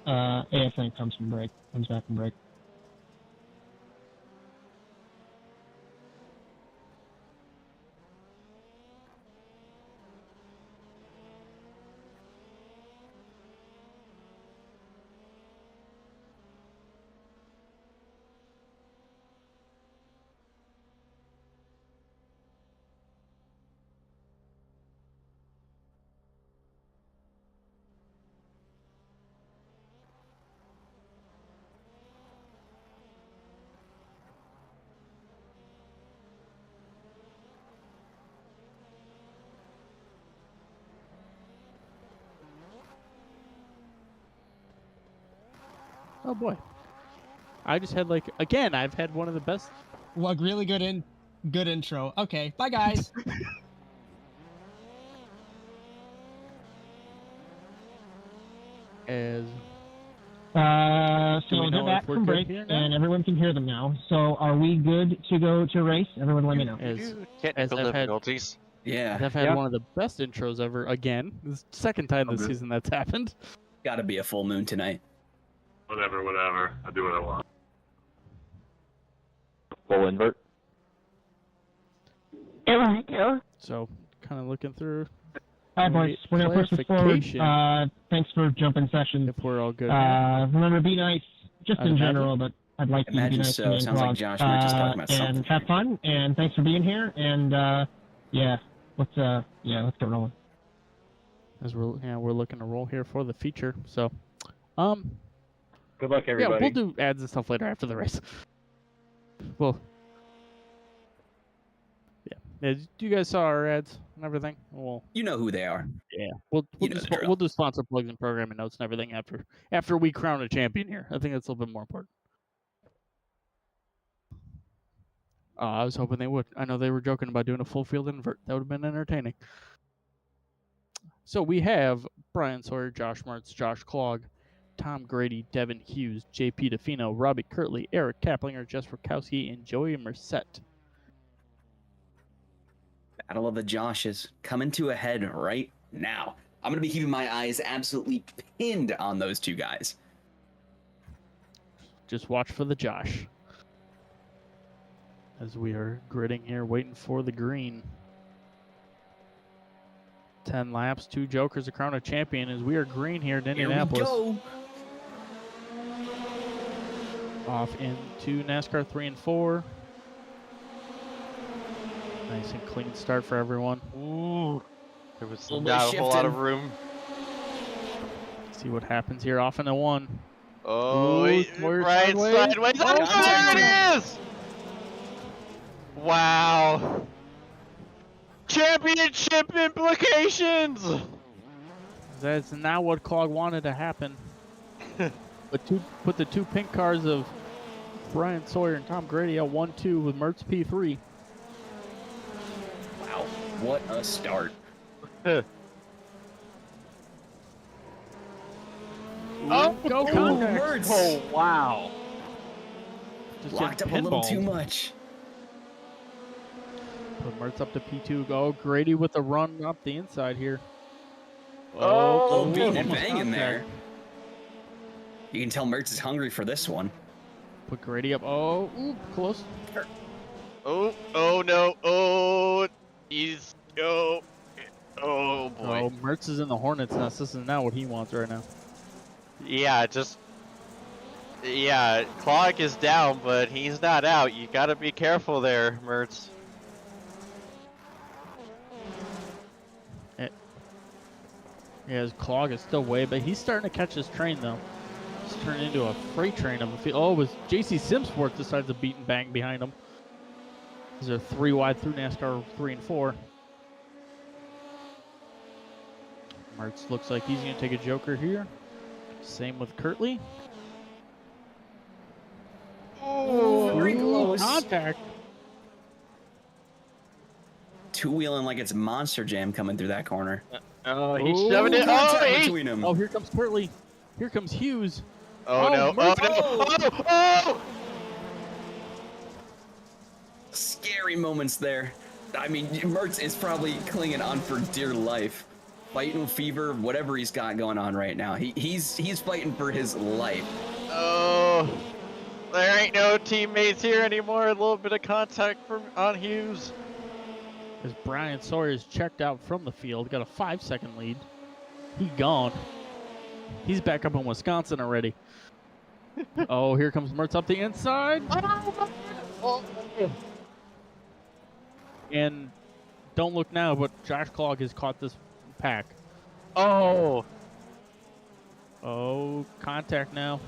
ASN comes back from break. Oh boy. I just had again, I've had one of the best. Well, really good intro. Okay, bye guys. As so they're back from break, and everyone can hear them now. So are we good to go to race? Everyone let me know. Technical difficulties. Yeah. I've had one of the best intros ever again. This is the second time this season that's happened. Gotta be a full moon tonight. Whatever. I do what I want. Full invert. So, kind of looking through. All right, boys. We're going to push this forward. Thanks for jumping session. If we're all good. Remember, be nice, just in general, but I'd like you to be nice to me. Sounds like Josh might just talking about something. And have fun, and thanks for being here, and let's get rolling. As we're looking to roll here for the feature. So, good luck, everybody. Yeah, we'll do ads and stuff later after the race. Well, yeah. Do you guys saw our ads? and everything. Well, you know who they are. Yeah, we'll do sponsor plugs and programming notes and everything after we crown a champion here. I think that's a little bit more important. I was hoping they would. I know they were joking about doing a full field invert. That would have been entertaining. So we have Bryan Sawyer, Josh Mertz, Josh Klog, Tom Grady, Devin Hughes, JP DeFino, Robbie Kirtley, Eric Kaplinger, Jess Rakowski, and Joey Merced. Battle of the Joshes coming to a head right now. I'm going to be keeping my eyes absolutely pinned on those two guys. Just watch for the Josh. As we are gridding here, waiting for the green. 10 laps, 2 jokers to crown a champion as we are green here in Indianapolis. Here we go. Off into NASCAR 3 and 4. Nice and clean start for everyone. Ooh, there was not a whole lot of room. See what happens here. Off into 1. Oh, right sideways. Oh, there it is! Wow. Championship implications! That's not what Klog wanted to happen. Put the 2 pink cars of Bryan Sawyer and Tom Grady at 1-2 with Mertz P3. Wow, what a start. Go Mertz. Oh, wow. Just locked up a little too much. Put Mertz up to P2. Go Grady with a run up the inside here. Beating and banging there. You can tell Mertz is hungry for this one. Put Grady up. Oh, close. Oh no. Oh, he's. Oh boy. Oh, Mertz is in the Hornet's nest. This is not what he wants right now. Yeah, Klog is down, but he's not out. You gotta be careful there, Mertz. Yeah, his Klog is still way, but he's starting to catch his train though. It's turned into a freight train of a field. Oh, it was JC Simsport decides to beat and bang behind him. These are 3 wide through NASCAR 3 and 4. Mertz looks like he's going to take a joker here. Same with Kirtley. Oh, very close. Contact. Two-wheeling like it's Monster Jam coming through that corner. Oh, he's shoving it. Between them. Oh, here comes Kirtley. Here comes Hughes. Oh no. Mertz. Oh! Scary moments there. I mean, Mertz is probably clinging on for dear life. Fighting fever, whatever he's got going on right now. He's fighting for his life. Oh, there ain't no teammates here anymore. A little bit of contact on Hughes. As Bryan Sawyer is checked out from the field, got a 5-second lead. He gone. He's back up in Wisconsin already. Oh, here comes Mertz up the inside. And don't look now, but Josh Klog has caught this pack. Oh, contact now.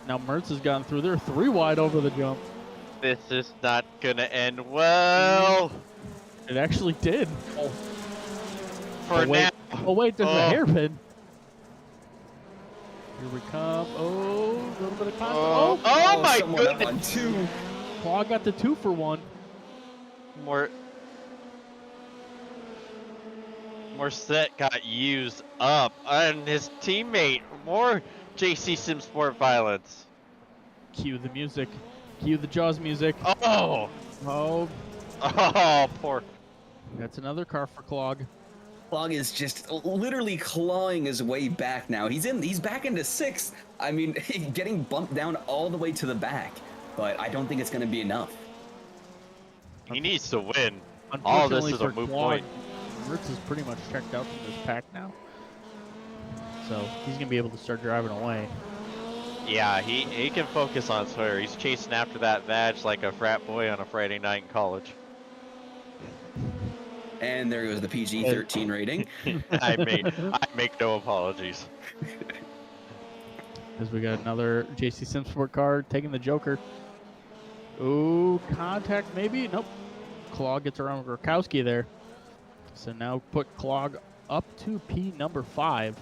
Now Mertz has gotten through. They're 3 wide over the jump. This is not gonna end well. It actually did. For now. Oh wait, there's a hairpin. Here we come. Oh, a little bit of contact. Oh my goodness. Klog got the 2 for 1. Morset got used up, and his teammate. More JC Simsport violence. Cue the music. Cue the Jaws music. Oh, poor. That's another car for Klog. Klog is just literally clawing his way back now. He's back into 6th. I mean, getting bumped down all the way to the back, but I don't think it's going to be enough. He needs to win. All this is a moot point. Mertz is pretty much checked out from this pack now. So he's going to be able to start driving away. Yeah, he can focus on Sawyer. He's chasing after that badge like a frat boy on a Friday night in college. And there goes the PG-13 rating. I make no apologies. As we got another JC Simsport car taking the joker. Ooh, contact maybe? Nope. Klog gets around Rakowski there. So now put Clog up to P number 5.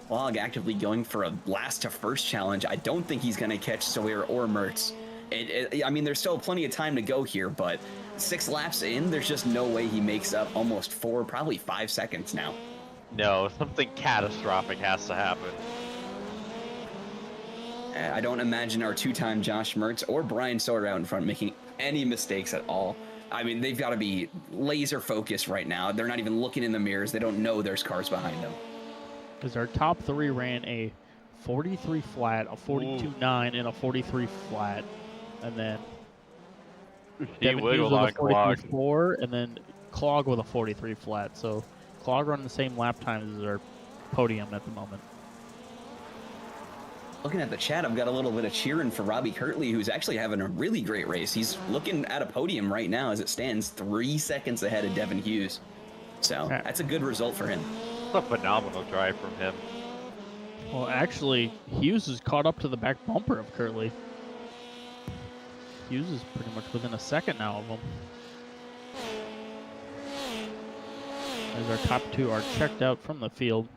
Clog actively going for a last to first challenge. I don't think he's going to catch Sawyer or Mertz. I mean, there's still plenty of time to go here, but 6 laps in, there's just no way he makes up almost 4, probably 5 seconds now. No, something catastrophic has to happen. I don't imagine our 2-time Josh Mertz or Bryan Sawyer out in front making any mistakes at all. I mean, they've got to be laser focused right now. They're not even looking in the mirrors. They don't know there's cars behind them. Because our top 3 ran a 43 flat, a 42.9, and a 43 flat. And then Devin Hughes with a 43.4, and then Clog with a 43 flat. So Clog running the same lap times as our podium at the moment. Looking at the chat, I've got a little bit of cheering for Robbie Kirtley, who's actually having a really great race. He's looking at a podium right now as it stands, 3 seconds ahead of Devin Hughes. So that's a good result for him. A phenomenal drive from him. Well, actually, Hughes is caught up to the back bumper of Kirtley. Hughes is pretty much within a second now of him. As our top 2 are checked out from the field.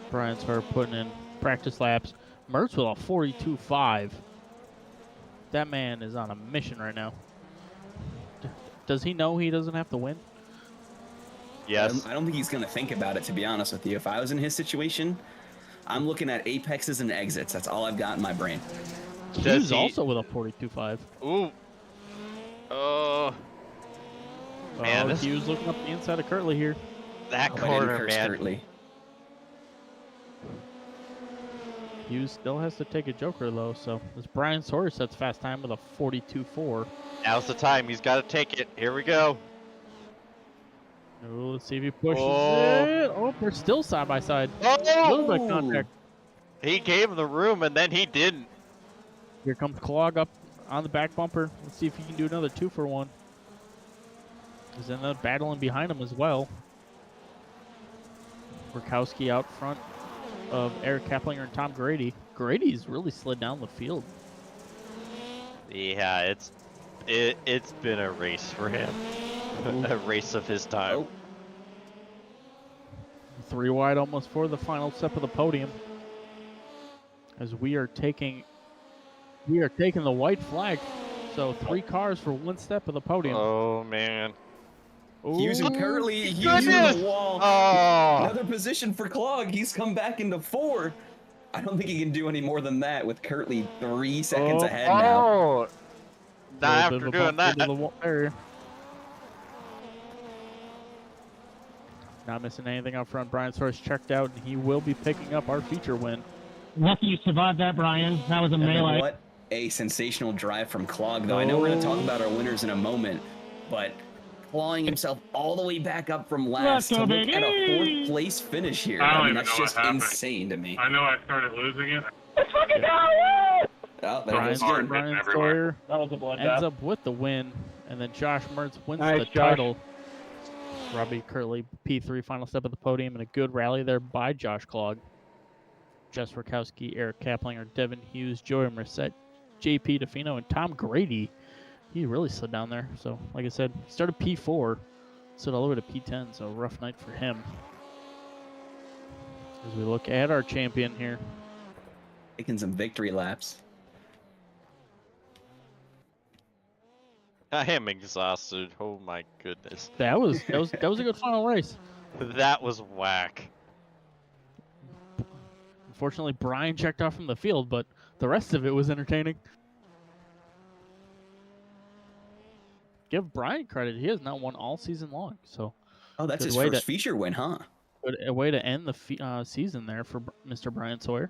Bryan Sawyer putting in practice laps. Mertz with a 42.5. That man is on a mission right now. Does he know he doesn't have to win? Yes. I don't think he's going to think about it, to be honest with you. If I was in his situation, I'm looking at apexes and exits. That's all I've got in my brain. He's also with a 42.5. Ooh. Man, Hughes looking up the inside of Kirtley here. That corner, man. Kirtley. Hughes still has to take a joker, though, so as Bryan Sawyer sets fast time with a 42.4. Now's the time. He's got to take it. Here we go. Oh, let's see if he pushes it. Oh, we're still side by side. Oh! A little bit of contact. He gave him the room, and then he didn't. Here comes Clog up on the back bumper. Let's see if he can do another 2-for-1. There's another battling behind him as well. Burkowski out front of Eric Kaplinger and Tom Grady. Grady's really slid down the field. Yeah, it's been a race for him. A race of his time. 3 wide almost for the final step of the podium. As we are taking the white flag. So 3 cars for 1 step of the podium. Oh man. Hughes and Kirtley, Hughes in the wall. Oh. Another position for Clog. He's come back into 4. I don't think he can do any more than that with Kirtley 3 seconds ahead now. Not after doing that. Not missing anything up front. Bryan Sawyer's checked out, and he will be picking up our feature win. Lucky you survived that, Bryan. That was a melee. What a sensational drive from Clog, though. I know we're going to talk about our winners in a moment, but clawing himself all the way back up from last to look at a 4th place finish here. I mean, that's just insane to me. I know I started losing it. Let's fucking go! Oh, there goes again. Bryan Sawyer ends up with the win, and then Josh Mertz wins the title. Robbie Kirtley, P3, final step of the podium, and a good rally there by Josh Clog. Jess Rakowski, Eric Kaplinger, Devin Hughes, Joey Merced, JP DeFino, and Tom Grady. He really slid down there. So, like I said, started P4, slid all the way to P10, so rough night for him. As we look at our champion here. Taking some victory laps. I am exhausted. Oh my goodness. That was a good final race. That was whack. Unfortunately, Bryan checked off from the field, but the rest of it was entertaining. Give Bryan credit; he has not won all season long. So, that's his first feature win, huh? A way to end the season there for Mr. Bryan Sawyer.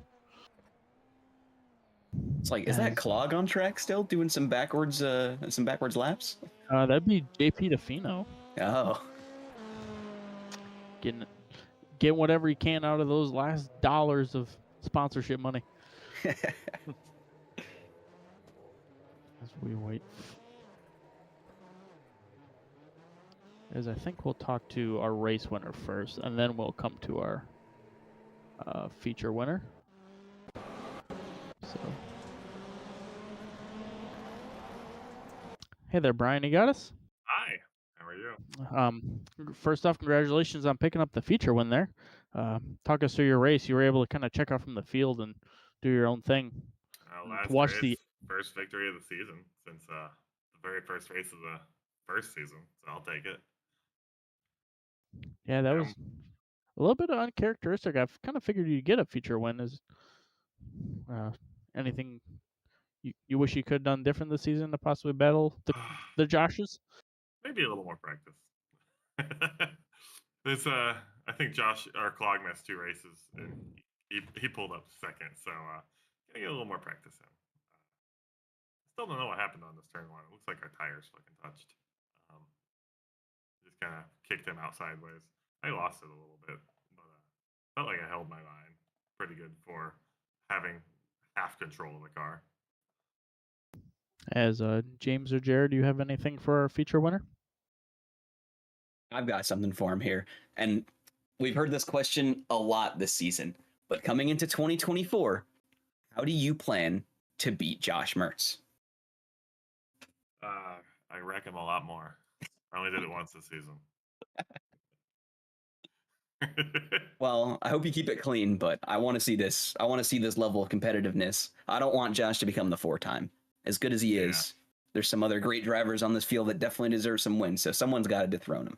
It's like, is that Clog on track still, doing some backwards laps? That'd be JP DeFino. Oh, getting whatever he can out of those last dollars of sponsorship money. As we wait. As I think we'll talk to our race winner first, and then we'll come to our feature winner. So, hey there, Bryan. You got us? Hi. How are you? First off, congratulations on picking up the feature win there. Talk us through your race. You were able to kind of check out from the field and do your own thing. Last watch race, the first victory of the season since the very first race of the first season, so I'll take it. Yeah, that was a little bit uncharacteristic. I've kind of figured you'd get a feature win. Is anything you wish you could have done different this season to possibly battle the Joshes? Maybe a little more practice. This I think Josh or Clog missed 2 races and he pulled up second, so gonna get a little more practice in. Still don't know what happened on this turn 1. It looks like our tires fucking touched. Just kind of kicked him out sideways. I lost it a little bit, but felt like I held my line pretty good for having half control of the car. As James or Jared, do you have anything for our feature winner? I've got something for him here. And we've heard this question a lot this season. But coming into 2024, how do you plan to beat Josh Mertz? I wreck him a lot more. I only did it once this season. Well, I hope you keep it clean, but I want to see this. I want to see this level of competitiveness. I don't want Josh to become the 4-time. As good as he is, there's some other great drivers on this field that definitely deserve some wins, so someone's got to dethrone him.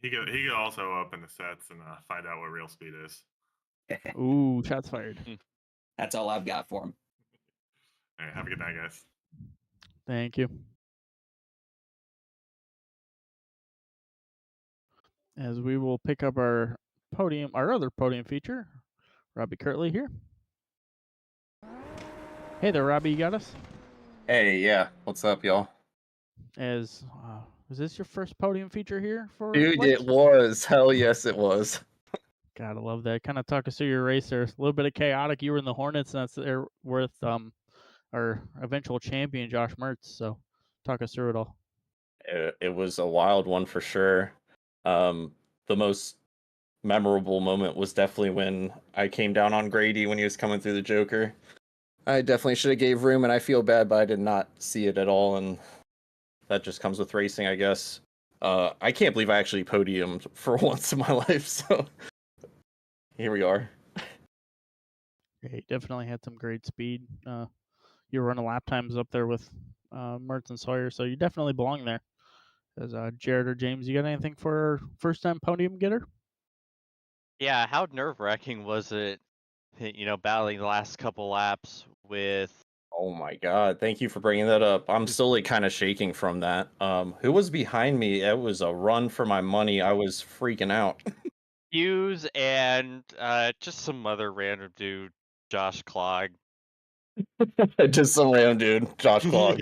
He could also open the sets and find out what real speed is. Ooh, shots fired. That's all I've got for him. All right, have a good night, guys. Thank you. As we will pick up our other podium feature, Robbie Kirtley here. Hey there, Robbie, you got us? Hey, yeah. What's up, y'all? Was this your first podium feature here for Dude, Lites? it was. Hell yes, it was. Gotta love that. Kind of talk us through your race there. A little bit of chaotic. You were in the Hornets, and that's there with our eventual champion, Josh Mertz. So talk us through it all. It was a wild one for sure. The most memorable moment was definitely when I came down on Grady when he was coming through the Joker. I definitely should have gave room, and I feel bad, but I did not see it at all, and that just comes with racing, I guess. I can't believe I actually podiumed for once in my life, so here we are. Yeah, definitely had some great speed. You were running lap times up there with Mertz and Sawyer, so you definitely belong there. As Jared or James, you got anything for our first-time podium getter? Yeah, how nerve-wracking was it, battling the last couple laps with... Oh my god, thank you for bringing that up. I'm still kind of shaking from that. Who was behind me? It was a run for my money. I was freaking out. Hughes and just some other random dude, Josh Clog. Just some random dude, Josh Clog.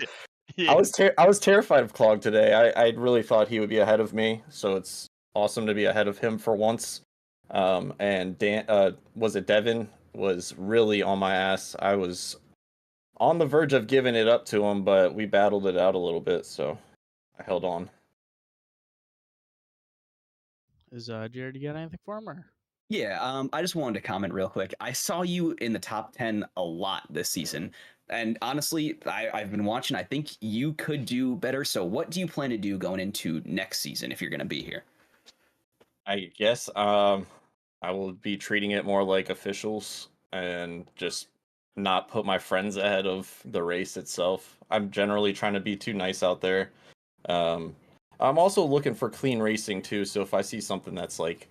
Yeah. I was terrified of Clog today. I really thought he would be ahead of me, so it's awesome to be ahead of him for once. And Dan, was it Devin, was really on my ass. I was on the verge of giving it up to him, but we battled it out a little bit, so I held on. Is Jared, you got anything for him? Or? Yeah, I just wanted to comment real quick. I saw you in the top 10 a lot this season. And honestly, I've been watching. I think you could do better. So what do you plan to do going into next season if you're going to be here? I guess I will be treating it more like officials and just not put my friends ahead of the race itself. I'm generally trying to be too nice out there. I'm also looking for clean racing too, so if I see something that's like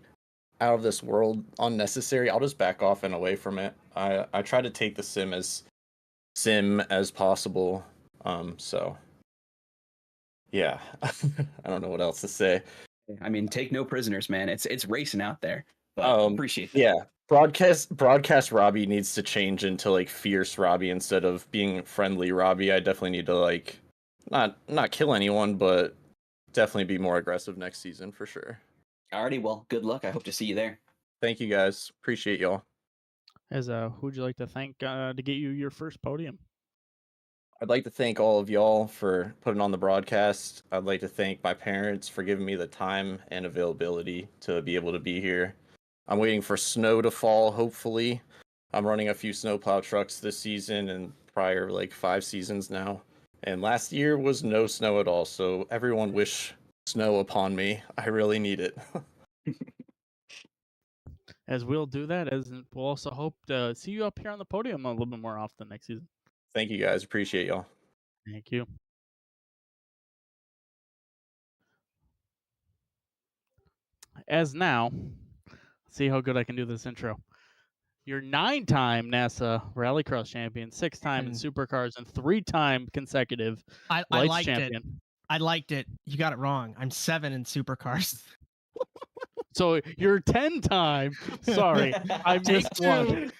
out of this world, unnecessary, I'll just back off and away from it. I try to take the sim as possible. So yeah, I don't know what else to say. I mean, take no prisoners, man. It's racing out there. But appreciate that. Yeah, broadcast Robbie needs to change into like fierce Robbie instead of being friendly Robbie. I definitely need to like not kill anyone, but definitely be more aggressive next season for sure. Alrighty, well, good luck. I hope to see you there. Thank you guys. Appreciate y'all. As who'd you like to thank to get you your first podium? I'd like to thank all of y'all for putting on the broadcast. I'd like to thank my parents for giving me the time and availability to be able to be here. I'm waiting for snow to fall, hopefully. I'm running a few snowplow trucks this season and prior like 5 seasons now. And last year was no snow at all, so everyone wish snow upon me. I really need it. As we'll do that, as we'll also hope to see you up here on the podium a little bit more often next season. Thank you guys. Appreciate y'all. Thank you. As now, see how good I can do this intro. You're 9-time NASA Rallycross champion, 6-time in supercars, and 3-time consecutive I Lights liked champion. it. I liked it. You got it wrong. I'm 7 in supercars. So you're 10-time. Sorry, I missed one.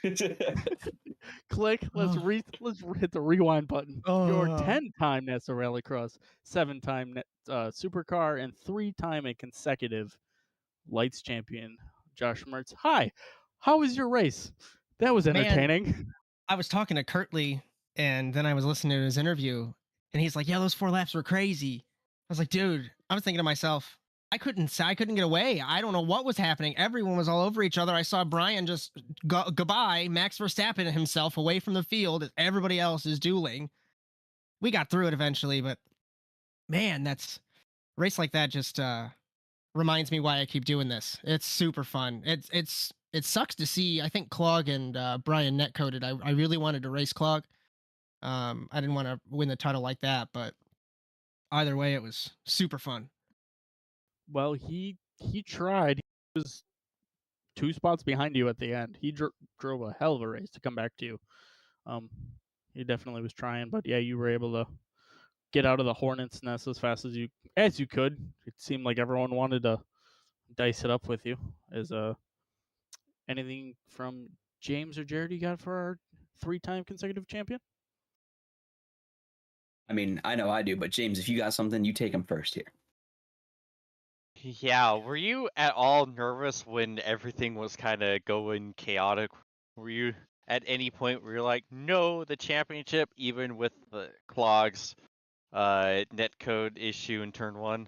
Click. Let's hit the rewind button. You're 10-time NASA Rallycross, 7-time supercar, and 3-time and consecutive Lights champion, Josh Mertz. Hi, how was your race? That was entertaining. Man, I was talking to Kirtley, and then I was listening to his interview, and he's like, "Yeah, those 4 laps were crazy." I was like, "Dude," I was thinking to myself, I couldn't get away. I don't know what was happening. Everyone was all over each other. I saw Bryan just goodbye, Max Verstappen himself away from the field as everybody else is dueling. We got through it eventually, but man, that's race like that just reminds me why I keep doing this. It's super fun. It sucks to see. I think Clog and Bryan netcoded. I really wanted to race Clog. I didn't want to win the title like that, but either way, it was super fun. Well, he tried. He was 2 spots behind you at the end. He drove a hell of a race to come back to you. He definitely was trying, but yeah, you were able to get out of the Hornets' nest as fast as you could. It seemed like everyone wanted to dice it up with you. As anything from James or Jared you got for our 3-time consecutive champion? I mean, I know I do, but James, if you got something, you take him first here. Yeah, were you at all nervous when everything was kind of going chaotic? Were you at any point where you're like, no, the championship, even with the Clogs netcode issue in turn 1?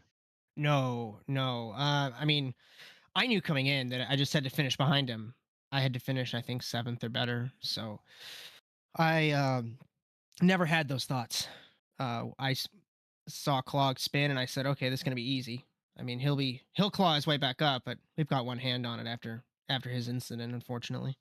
No. I mean, I knew coming in that I just had to finish behind him. I had to finish, I think, 7th or better. So I never had those thoughts. I saw Clog spin, and I said, okay, this is gonna be easy. I mean, he'll claw his way back up, but we've got one hand on it after his incident, unfortunately.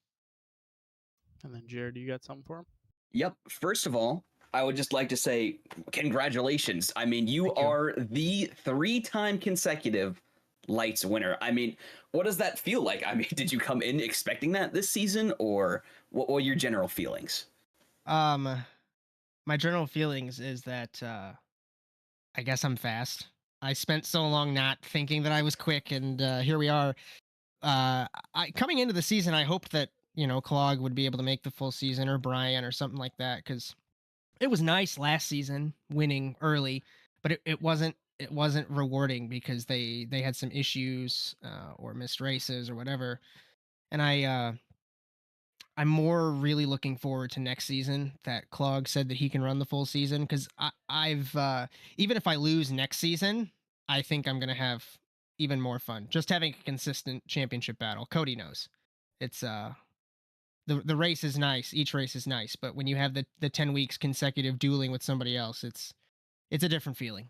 And then Jared, you got something for him? Yep. First of all, I would just like to say congratulations. I mean, you are the 3-time consecutive Lights winner. I mean, what does that feel like? I mean, did you come in expecting that this season, or what were your general feelings? My general feelings is that I guess I'm fast. I spent so long not thinking that I was quick, and here we are. Coming into the season, I hoped that Clog would be able to make the full season, or Bryan, or something like that, because it was nice last season winning early, but it wasn't rewarding because they had some issues or missed races or whatever, and I'm more really looking forward to next season that Clog said that he can run the full season, because I've even if I lose next season, I think I'm gonna have even more fun just having a consistent championship battle. Cody knows it's the race is nice, each race is nice, but when you have the 10 weeks consecutive dueling with somebody else, it's a different feeling.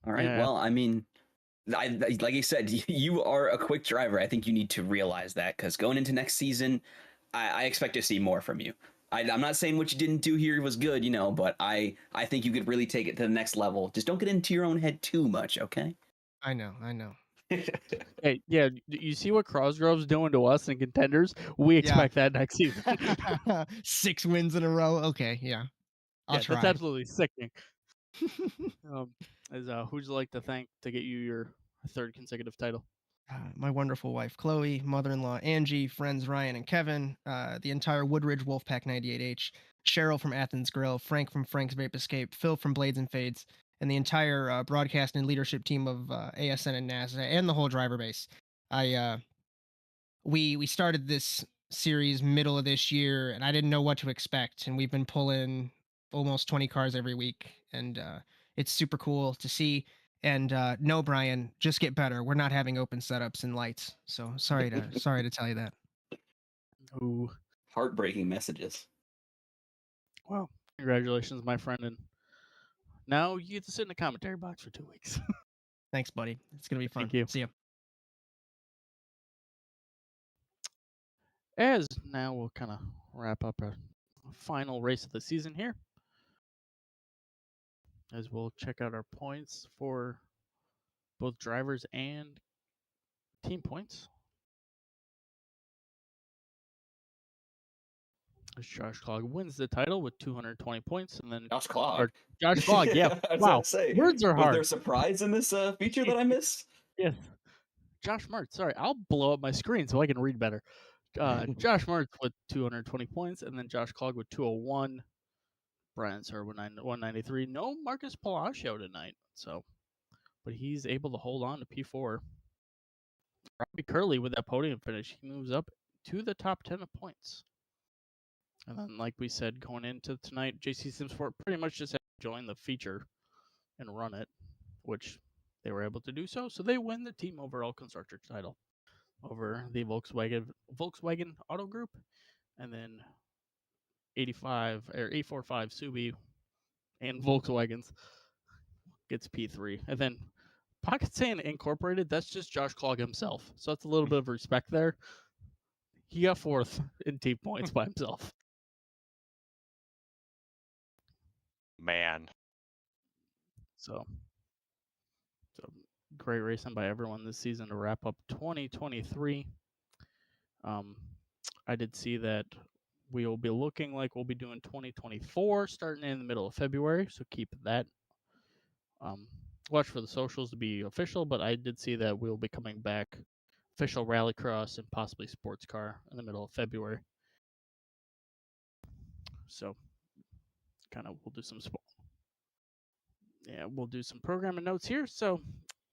All right. Yeah. Well, I mean, like I said, you are a quick driver. I think you need to realize that, because going into next season, I expect to see more from you. I'm not saying what you didn't do here was good, but I think you could really take it to the next level. Just don't get into your own head too much, okay? I know. Hey, yeah, you see what Crossgrove's doing to us and contenders? We expect that next season. 6 wins in a row. Okay, yeah. I'll try. That's absolutely sickening. Who'd you like to thank to get you your 3rd consecutive title? My wonderful wife, Chloe, mother-in-law, Angie, friends Ryan and Kevin, the entire Woodridge Wolfpack 98H, Cheryl from Athens Grill, Frank from Frank's Vape Escape, Phil from Blades and Fades, and the entire broadcast and leadership team of ASN and NASA, and the whole driver base. We started this series middle of this year, and I didn't know what to expect, and we've been pulling almost 20 cars every week, and it's super cool to see. And no, Bryan, just get better. We're not having open setups and lights, so sorry to tell you that. Ooh, heartbreaking messages. Well, Congratulations, my friend. And now you get to sit in the commentary box for 2 weeks. Thanks, buddy. It's going to be fun. Thank you. See you. As now we'll kind of wrap up our final race of the season here. As we'll check out our points for both drivers and team points. Josh Clog wins the title with 220 points, and then Josh Clog. Josh Clog, yeah. Wow, words are hard. Was there a surprise in this feature that I missed? Yes. Josh Mertz. Sorry, I'll blow up my screen so I can read better. Josh Mertz with 220 points, and then Josh Clog with 201. Bryan Sawyer with 193. No Marcus Palacio tonight, so, but he's able to hold on to P4. Robbie Curley with that podium finish, he moves up to the top 10 of points. And then, like we said, going into tonight, JC Simsport pretty much just had to join the feature and run it, which they were able to do so. So they win the team overall constructor title over the Volkswagen Auto Group, and then 845 Subi and Volkswagens gets P3. And then Pocket Sand Incorporated, that's just Josh Clog himself. So that's a little bit of respect there. He got 4th in team points by himself. Man. So great racing by everyone this season to wrap up 2023. I did see that we will be looking like we'll be doing 2024 starting in the middle of February, so keep that. Watch for the socials to be official, but I did see that we'll be coming back official Rallycross and possibly sports car in the middle of February. So kind of we'll do some programming notes here. So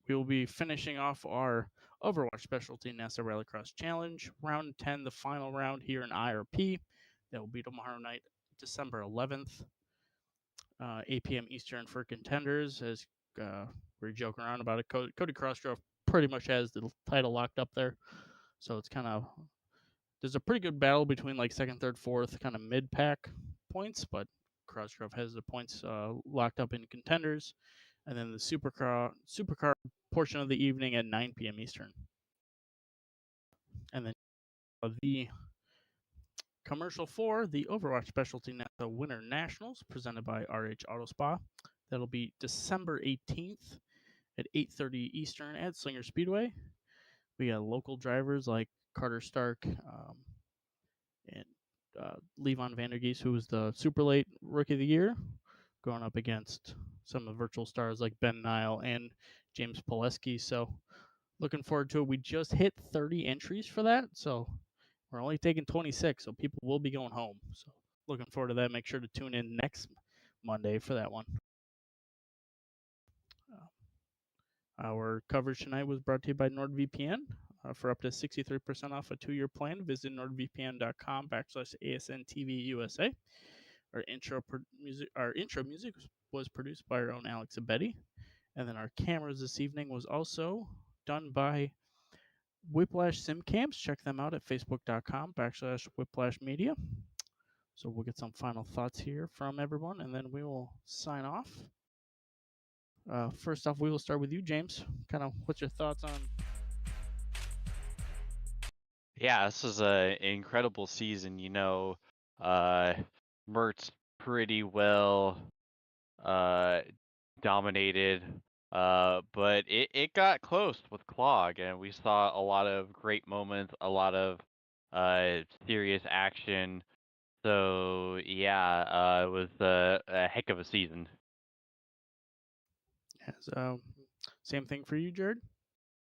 we will be finishing off our Overwatch specialty NASA Rallycross Challenge, round 10, the final round here in IRP. That will be tomorrow night, December 11th, 8 p.m. Eastern for contenders. As we're joking around about it, Cody Crossgrove pretty much has the title locked up there. So it's kind of, there's a pretty good battle between like second, third, fourth, kind of mid-pack points, but Crossgrove has the points locked up in contenders. And then the supercar portion of the evening at 9 p.m. Eastern. And then the commercial for the Overwatch specialty NASA Winter Nationals presented by RH Auto Spa. That'll be December 18th at 8:30 Eastern at Slinger Speedway. We got local drivers like Carter Stark and Levon Vandergeest, who was the Super Late Rookie of the Year, going up against some of the virtual stars like Ben Nile and James Pileski. So looking forward to it. We just hit 30 entries for that, so we're only taking 26, so people will be going home. So looking forward to that. Make sure to tune in next Monday for that one. Our coverage tonight was brought to you by NordVPN. For up to 63% off a 2-year plan, visit nordvpn.com/ASNTVUSA. Our intro music was produced by our own Alex Abetti. And then our cameras this evening was also done by Whiplash Sim Camps. Check them out at facebook.com/Whiplash Media. So we'll get some final thoughts here from everyone, and then we will sign off. First off, we will start with you, James. Kind of what's your thoughts on? Yeah, this was an incredible season. You know, Mertz pretty well dominated, but it got close with Clog, and we saw a lot of great moments, a lot of serious action. So yeah, it was a heck of a season. Yes, same thing for you, Jared?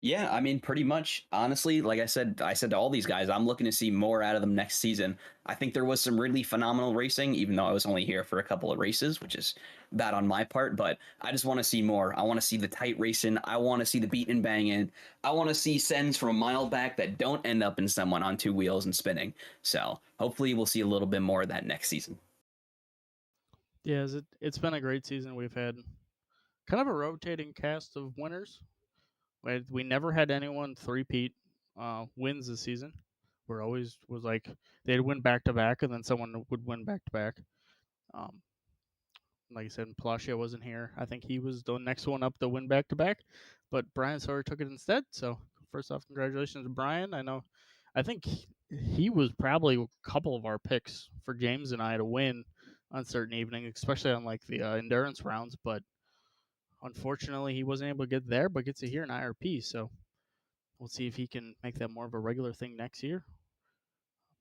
Yeah, I mean, pretty much, honestly, like I said to all these guys, I'm looking to see more out of them next season. I think there was some really phenomenal racing, even though I was only here for a couple of races, which is bad on my part, but I just want to see more. I want to see the tight racing. I want to see the beating and banging. I want to see sends from a mile back that don't end up in someone on 2 wheels and spinning. So hopefully we'll see a little bit more of that next season. Yeah, it's been a great season. We've had kind of a rotating cast of winners. We never had anyone three-peat wins this season. We're always was like they'd win back-to-back, and then someone would win back-to-back. like I said, Palacio wasn't here. I think he was the next one up to win back-to-back, but Bryan Sawyer took it instead. So first off, congratulations to Bryan. I think he was probably a couple of our picks for James and I to win on certain evenings, especially on like the endurance rounds. But unfortunately, he wasn't able to get there, but gets to hear an IRP. So we'll see if he can make that more of a regular thing next year.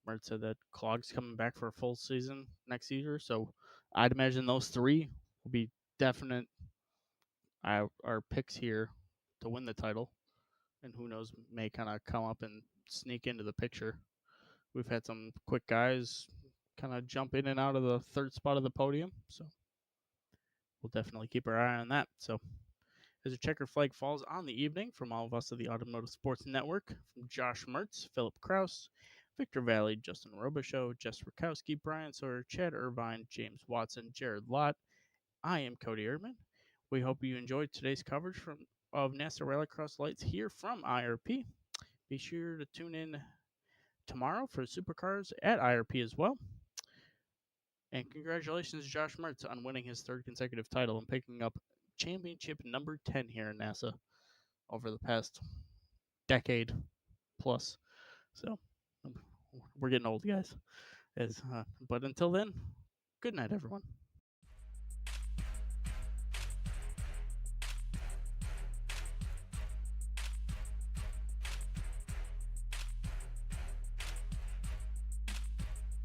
Mert said that Clog's coming back for a full season next year, so I'd imagine those three will be definite our picks here to win the title. And who knows, may kind of come up and sneak into the picture. We've had some quick guys kind of jump in and out of the third spot of the podium, so we'll definitely keep our eye on that. So as a checker flag falls on the evening, from all of us at the Automotive Sports Network, from Josh Mertz, Philip Kraus, Victor Vallee, Justin Robichaux, Jess Rakowski, Bryan Sawyer, Chad Irvine, James Watson, Jared Lott, I am Cody Erdmann. We hope you enjoyed today's coverage of NASA Rallycross Lites here from IRP. Be sure to tune in tomorrow for Supercars at IRP as well. And congratulations to Josh Mertz on winning his third consecutive title and picking up championship number 10 here in NASA over the past decade plus. So we're getting old, guys. But until then, good night, everyone.